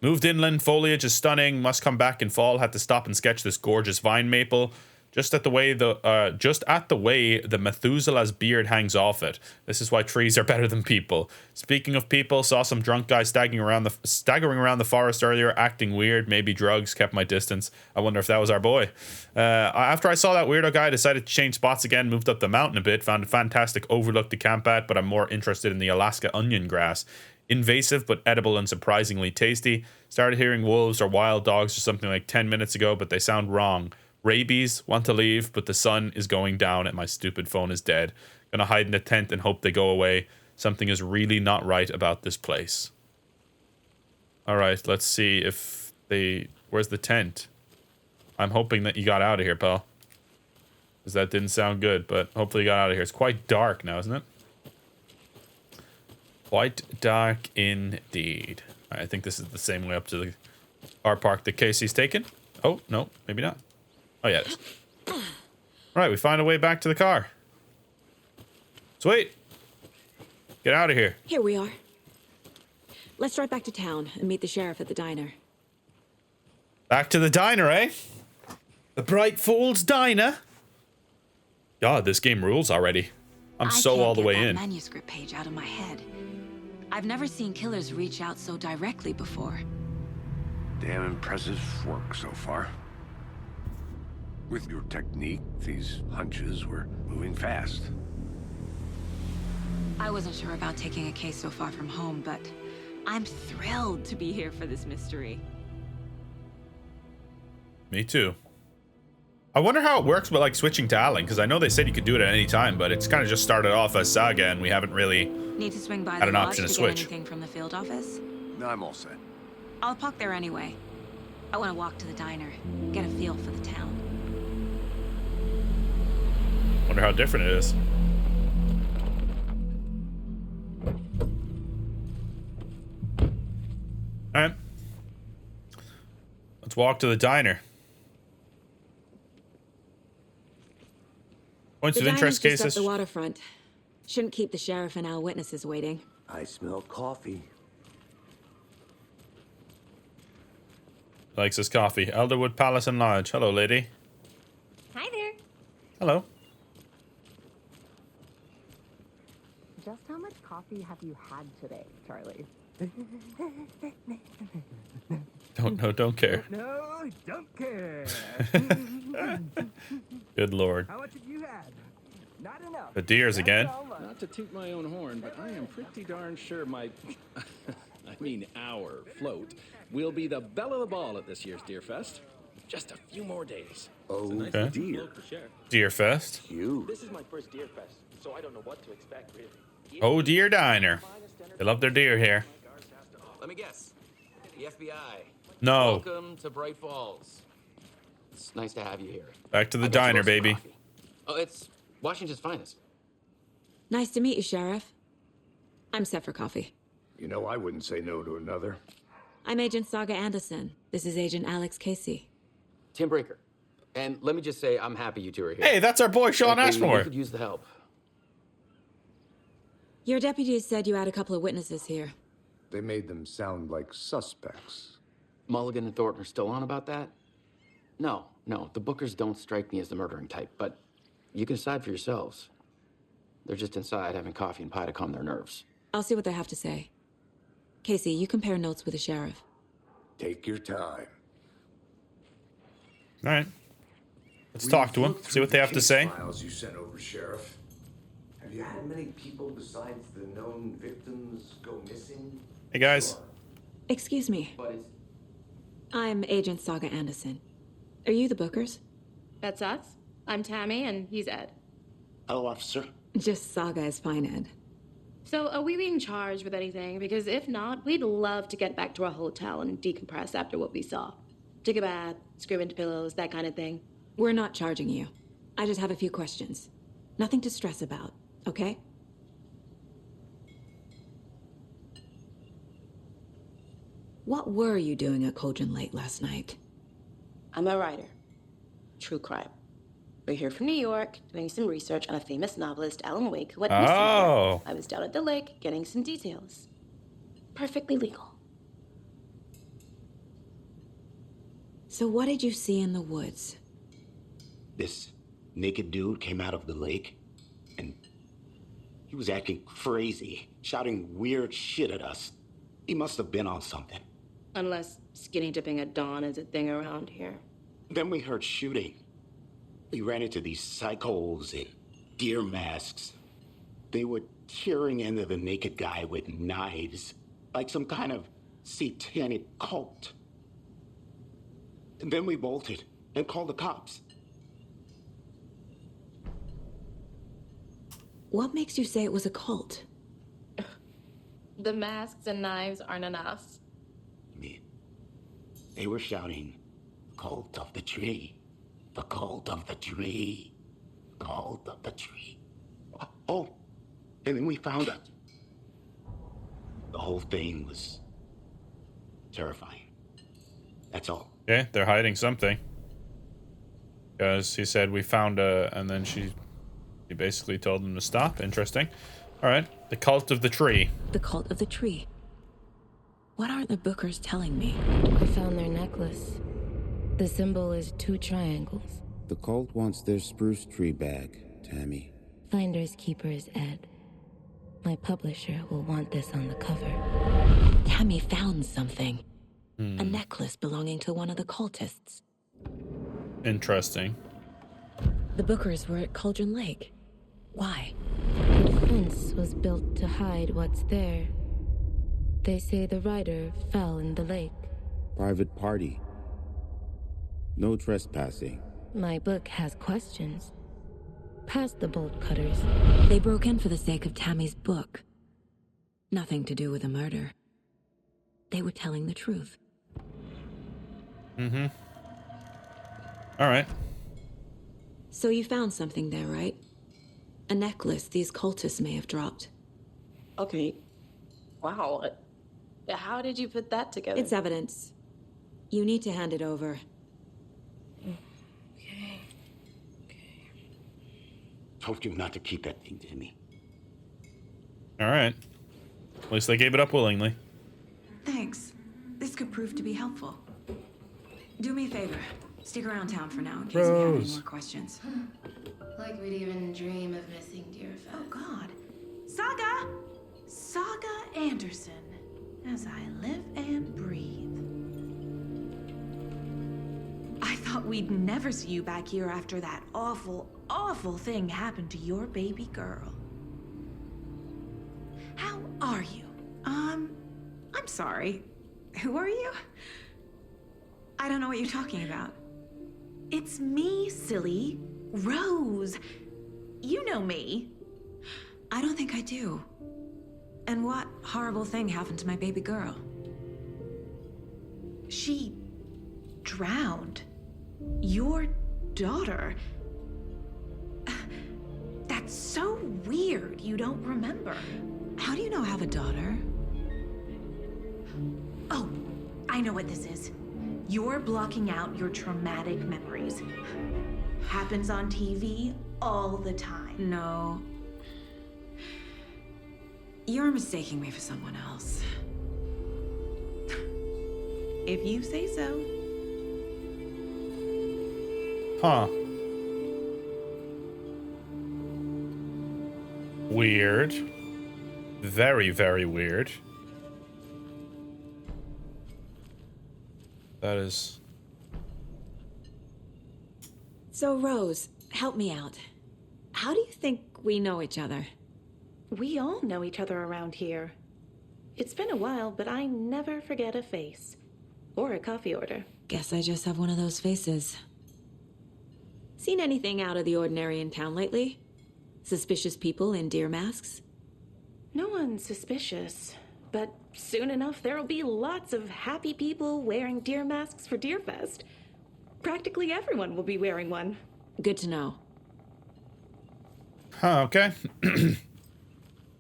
Moved inland, foliage is stunning. Must come back in fall. Had to stop and sketch this gorgeous vine maple. Just at the way the Methuselah's beard hangs off it. This is why trees are better than people. Speaking of people, saw some drunk guy staggering around the forest earlier, acting weird. Maybe drugs. Kept my distance. I wonder if that was our boy. After I saw that weirdo guy, I decided to change spots again. Moved up the mountain a bit. Found a fantastic overlook to camp at, but I'm more interested in the Alaska onion grass. Invasive but edible and surprisingly tasty. Started hearing wolves or wild dogs or something like 10 minutes ago, but they sound wrong. Rabies, want to leave, but the sun is going down and my stupid phone is dead. Gonna hide in a tent and hope they go away. Something is really not right about this place. Alright, let's see if they... Where's the tent? I'm hoping that you got out of here, pal. Because that didn't sound good, but hopefully you got out of here. It's quite dark now, isn't it? Quite dark indeed. I think this is the same way up to our park that Casey's taken. Oh, no, maybe not. Oh, yeah, it is. All right, we find a way back to the car. Sweet. Get out of here. Here we are. Let's drive back to town and meet the sheriff at the diner. Back to the diner, eh? The Bright Falls Diner. God, this game rules already. I'm so all the way in. Manuscript page out of my head. I've never seen killers reach out so directly before. Damn impressive work so far. With your technique, these hunches were moving fast. I wasn't sure about taking a case so far from home, but I'm thrilled to be here for this mystery. Me too. I wonder how it works with like switching to Alan, because I know they said you could do it at any time, but it's kind of just started off as Saga, and we haven't really Need to swing by had the an lodge option to to get switch. anything from the field office? No, I'm all set. I'll park there anyway. I want to walk to the diner, get a feel for the town. Wonder how different it is. All right. Let's walk to the diner. Points The of diner's interest just up cases. the waterfront. Shouldn't keep the sheriff and our witnesses waiting. I smell coffee. Likes his coffee. Elderwood Palace and Lodge. Hello, lady. Hi there. Hello. Just how much coffee have you had today, Charlie? Don't care. No, don't care. Good lord. How much have you had? Not enough. The deers again. Not to toot my own horn, but I am pretty darn sure my, our float will be the belle of the ball at this year's Deer Fest. Just a few more days. Oh, Okay. dear. Deer Fest. You. This is my first Deer Fest, so I don't know what to expect, really. Oh, Deer Diner. They love their deer here. Let me guess. The FBI. No. Welcome to Bright Falls. It's nice to have you here. Back to the I bet you diner, love some baby. coffee. Oh, it's Washington's finest. Nice to meet you, Sheriff. I'm set for coffee. You know, I wouldn't say no to another. I'm Agent Saga Anderson. This is Agent Alex Casey. Tim Breaker. And let me just say, I'm happy you two are here. Hey, that's our boy Sean Frankly, Ashmore. We could use the help. Your deputies said you had a couple of witnesses here. They made them sound like suspects. Mulligan and Thornton are still on about that? No, the Bookers don't strike me as the murdering type, but you can decide for yourselves. They're just inside having coffee and pie to calm their nerves. I'll see what they have to say. Casey, you compare notes with the sheriff. Take your time. All right. Let's talk to them. See what they have to say. Files you sent over, Sheriff. Have you had many people besides the known victims go missing? Hey, guys. Excuse me. But it's... I'm Agent Saga Anderson. Are you the Bookers? That's us. I'm Tammy, and he's Ed. Hello, officer. Just Saga is fine, Ed. So, are we being charged with anything? Because if not, we'd love to get back to our hotel and decompress after what we saw. Take a bath, scream into pillows, that kind of thing. We're not charging you. I just have a few questions. Nothing to stress about, okay? What were you doing at Cauldron Lake last night? I'm a writer. True crime. We're here from New York, doing some research on a famous novelist, Alan Wake, who went missing Oh. here. I was down at the lake, getting some details. Perfectly legal. So what did you see in the woods? This naked dude came out of the lake, and he was acting crazy, shouting weird shit at us. He must have been on something. Unless skinny dipping at dawn is a thing around here. Then we heard shooting. We ran into these psychos in deer masks. They were tearing into the naked guy with knives, like some kind of satanic cult. And then we bolted and called the cops. What makes you say it was a cult? The masks and knives aren't enough. They were shouting, "Cult of the tree, the cult of the tree, cult of the tree." Oh, and then we found out. The whole thing was terrifying. That's all. Okay, they're hiding something. Because he said we found and then he basically told them to stop. Interesting. All right, the cult of the tree. The cult of the tree. What aren't the Bookers telling me? I found their necklace. The symbol is 2 triangles. The cult wants their spruce tree back, Tammy. Finders keepers, Ed. My publisher will want this on the cover. Tammy found something. A necklace belonging to one of the cultists. Interesting. The Bookers were at Cauldron Lake. Why? The fence was built to hide what's there. They say the rider fell in the lake. Private party. No trespassing. My book has questions. Past the bolt cutters. They broke in for the sake of Tammy's book. Nothing to do with a murder. They were telling the truth. Mm-hmm. All right. So you found something there, right? A necklace these cultists may have dropped. Okay. Wow. How did you put that together? It's evidence. You need to hand it over. Told you not to keep that thing to me. All right. At least they gave it up willingly. Thanks. This could prove to be helpful. Do me a favor. Stick around town for now in case we have any more questions. Like we'd even dream of missing Deerfest. Oh, God. Saga Anderson. As I live and breathe. I thought we'd never see you back here after that awful, awful thing happened to your baby girl. How are you? I'm sorry. Who are you? I don't know what you're talking about. It's me, silly. Rose. You know me. I don't think I do. And what horrible thing happened to my baby girl? She drowned. Your daughter. That's so weird you don't remember. How do you know I have a daughter? Oh, I know what this is. You're blocking out your traumatic memories. Happens on TV all the time. No. You're mistaking me for someone else. If you say so. Huh. Weird. Very, very weird. That is... So, Rose, help me out. How do you think we know each other? We all know each other around here. It's been a while, but I never forget a face. Or a coffee order. Guess I just have one of those faces. Seen anything out of the ordinary in town lately? Suspicious people in deer masks? No one's suspicious. But soon enough, there'll be lots of happy people wearing deer masks for Deerfest. Practically everyone will be wearing one. Good to know. Huh, okay.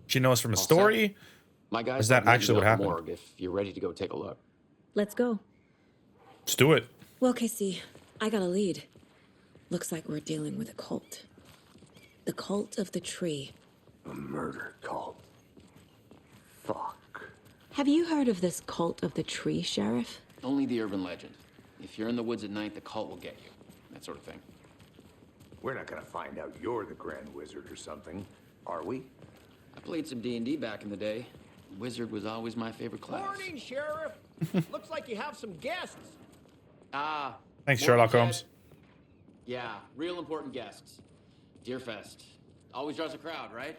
She knows from a story? My guys, is that actually what happened? Morgue if you're ready to go take a look. Let's go. Let's do it. Well, Casey, I got a lead. Looks like we're dealing with a cult. The cult of the tree. A murder cult. Fuck. Have you heard of this cult of the tree, Sheriff? Only the urban legend. If you're in the woods at night, the cult will get you. That sort of thing. We're not gonna find out you're the Grand Wizard or something, are we? I played some D&D back in the day. Wizard was always my favorite class. Morning, Sheriff. Looks like you have some guests. Thanks, Sherlock Holmes. Yeah, real important guests. Deerfest. Always draws a crowd, right?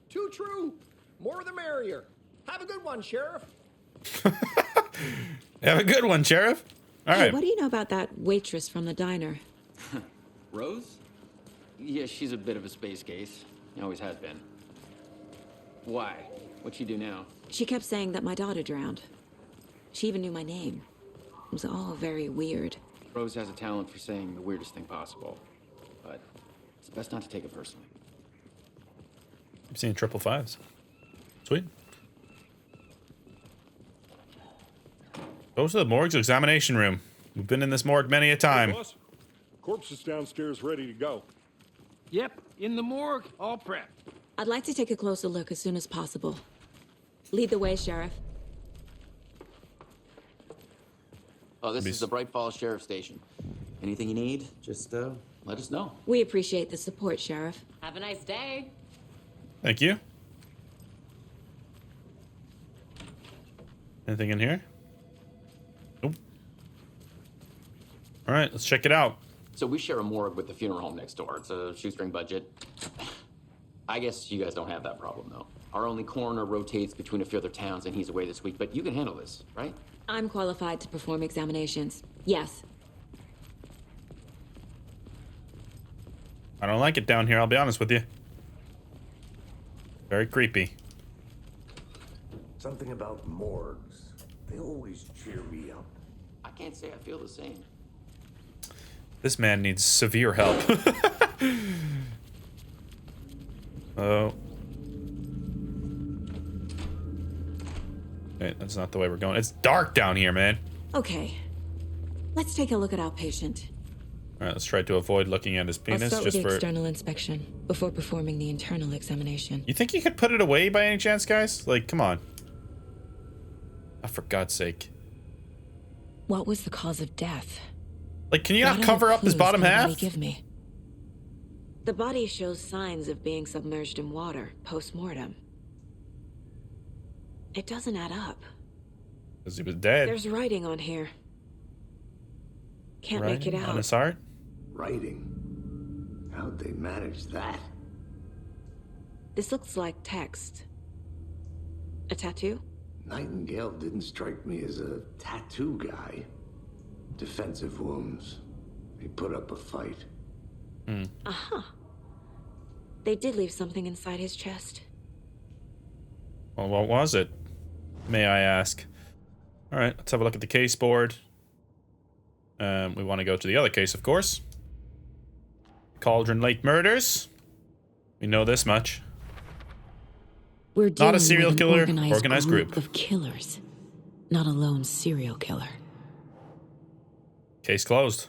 Too true. More the merrier. Have a good one, Sheriff. Have a good one, Sheriff. All Hey, right. what do you know about that waitress from the diner? Rose? Yeah, she's a bit of a space case. Always has been. Why? What'd she do now? She kept saying that my daughter drowned. She even knew my name. It was all very weird. Rose has a talent for saying the weirdest thing possible. But it's best not to take it personally. I'm seeing 555s. Sweet. Go to the morgue's examination room. We've been in this morgue many a time. Hey, boss. Corpse is downstairs ready to go. Yep, in the morgue, all prepped. I'd like to take a closer look as soon as possible. Lead the way, Sheriff. Oh, this is the Bright Falls Sheriff Station. Anything you need, just let us know. We appreciate the support, Sheriff. Have a nice day. Thank you. Anything in here? Nope. All right, let's check it out. So we share a morgue with the funeral home next door. It's a shoestring budget. I guess you guys don't have that problem, though. Our only coroner rotates between a few other towns, and he's away this week, but you can handle this, right? I'm qualified to perform examinations. Yes. I don't like it down here, I'll be honest with you. Very creepy. Something about morgues. They always cheer me up. I can't say I feel the same. This man needs severe help. Oh. Okay, that's not the way we're going. It's dark down here, man. Okay. Let's take a look at our patient. Alright, let's try to avoid looking at his penis I'll start just with the for... external inspection before performing the internal examination. You think you could put it away by any chance, guys? Like, come on. Oh, for God's sake. What was the cause of death? Like, can you What not cover other up his clues bottom can the half? body give me? The body shows signs of being submerged in water post-mortem. It doesn't add up. Because he was dead. There's writing on here. Can't make it Writing out. on his heart? Writing? How'd they manage that? This looks like text. A tattoo? Nightingale didn't strike me as a tattoo guy. Defensive wounds. He put up a fight. Uh-huh. They did leave something inside his chest. Well, what was it? May I ask? Alright, let's have a look at the case board. We want to go to the other case, of course. Cauldron Lake murders. We know this much. We're Not a dealing serial with killer, an organized group. of killers, not a lone serial killer. Case closed.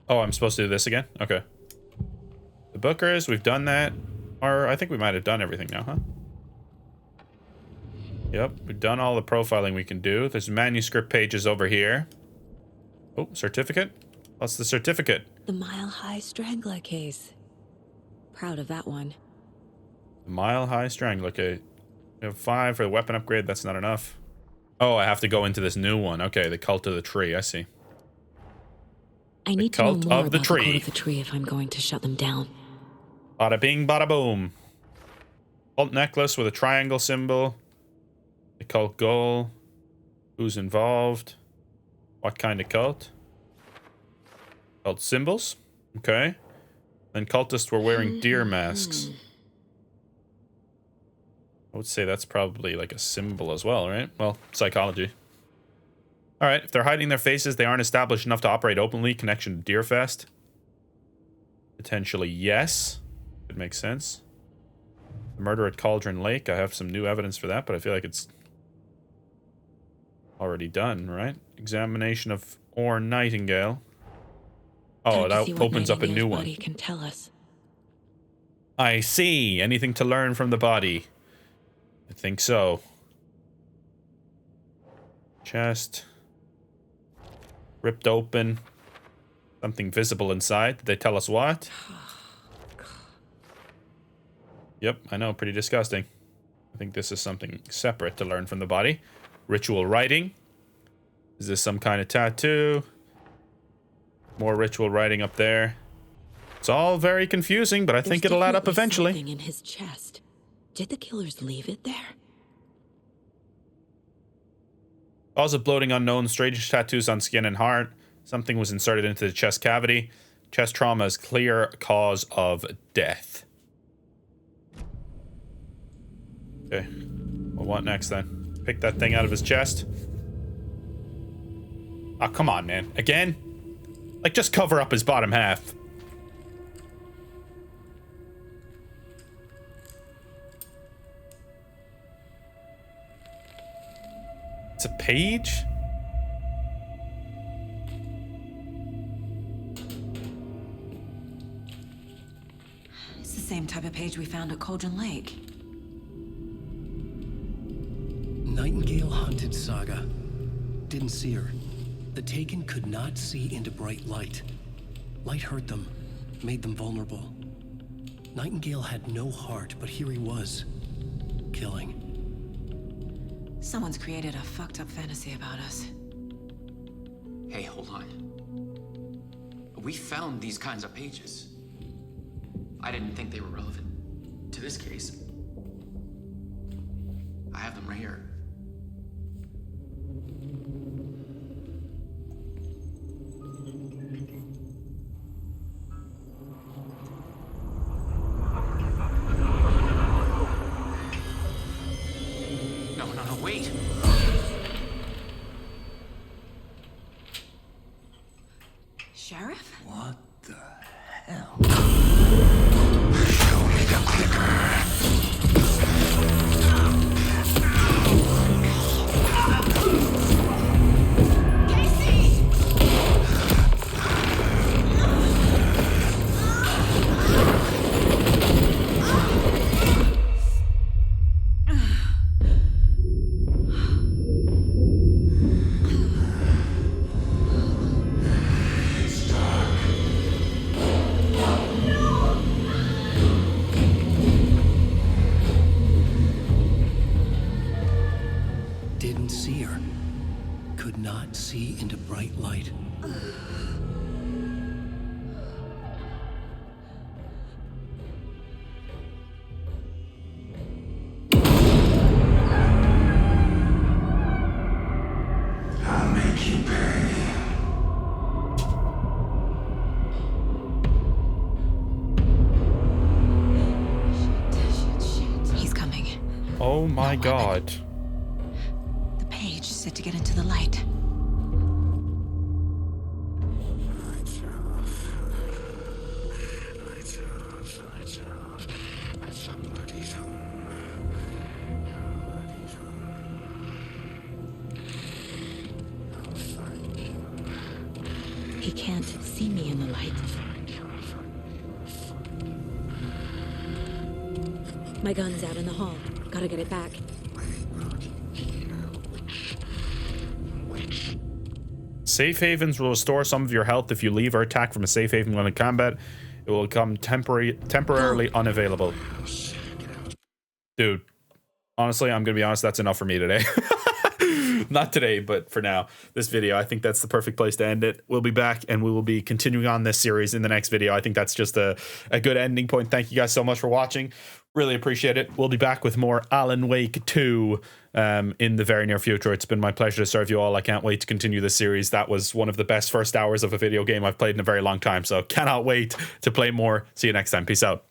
Oh, I'm supposed to do this again? Okay. The Bookers, we've done that. Or I think we might have done everything now, huh? Yep, we've done all the profiling we can do. There's manuscript pages over here. Oh, certificate? What's the certificate? The Mile High Strangler case. Proud of that one. The Mile High Strangler. Okay. We have 5 for the weapon upgrade. That's not enough. Oh, I have to go into this new one. Okay, the Cult of the Tree. I see. I need to know Cult more of the about Tree. the Cult of the Tree if I'm going to shut them down. Bada bing, bada boom. Cult necklace with a triangle symbol. The cult goal. Who's involved? What kind of cult? Cult symbols. Okay. Then cultists were wearing deer masks. I would say that's probably like a symbol as well, right? Well, psychology. Alright, if they're hiding their faces, they aren't established enough to operate openly. Connection to Deerfest. Potentially, yes. Could make sense. The murder at Cauldron Lake. I have some new evidence for that, but I feel like it's already done, right? Examination of Orr Nightingale. Oh, that opens up a new one. Body can tell us. I see. Anything to learn from the body? I think so. Chest. Ripped open. Something visible inside. Did they tell us what? Yep, I know. Pretty disgusting. I think this is something separate to learn from the body. Ritual writing. Is this some kind of tattoo? More ritual writing up there. It's all very confusing, but I think it'll add up eventually. Something in his chest. Did the killers leave it there? Cause of bloating unknown. Strange tattoos on skin and heart. Something was inserted into the chest cavity. Chest trauma is clear cause of death. Okay. Well, what next then? Pick that thing out of his chest. Oh, come on, man. Again? Like, just cover up his bottom half. It's a page? It's the same type of page we found at Cauldron Lake. Nightingale hunted Saga. Didn't see her. The Taken could not see into bright light. Light hurt them, made them vulnerable. Nightingale had no heart, but here he was, killing. Someone's created a fucked up fantasy about us. Hey, hold on. We found these kinds of pages. I didn't think they were relevant to this case. I have them right here. Wait. Sheriff? What the hell? Show me the clicker. Didn't see her. Could not see into bright light. I'll make you pay. He's coming. Oh my god. The page set to get into the light. Somebody's home. I'll find you. He can't see me in the light. My gun's out in the hall. Gotta get it back. Safe havens will restore some of your health if you leave or attack from a safe haven when in combat. It will become temporarily unavailable. Dude, honestly, I'm gonna be honest, that's enough for me today. Not today, but for now, this video, I think that's the perfect place to end it. We'll be back and we will be continuing on this series in the next video. I think that's just a good ending point. Thank you guys so much for watching. Really appreciate it. We'll be back with more Alan Wake 2 in the very near future. It's been my pleasure to serve you all. I can't wait to continue this series. That was one of the best first hours of a video game I've played in a very long time, so cannot wait to play more. See you next time. Peace out.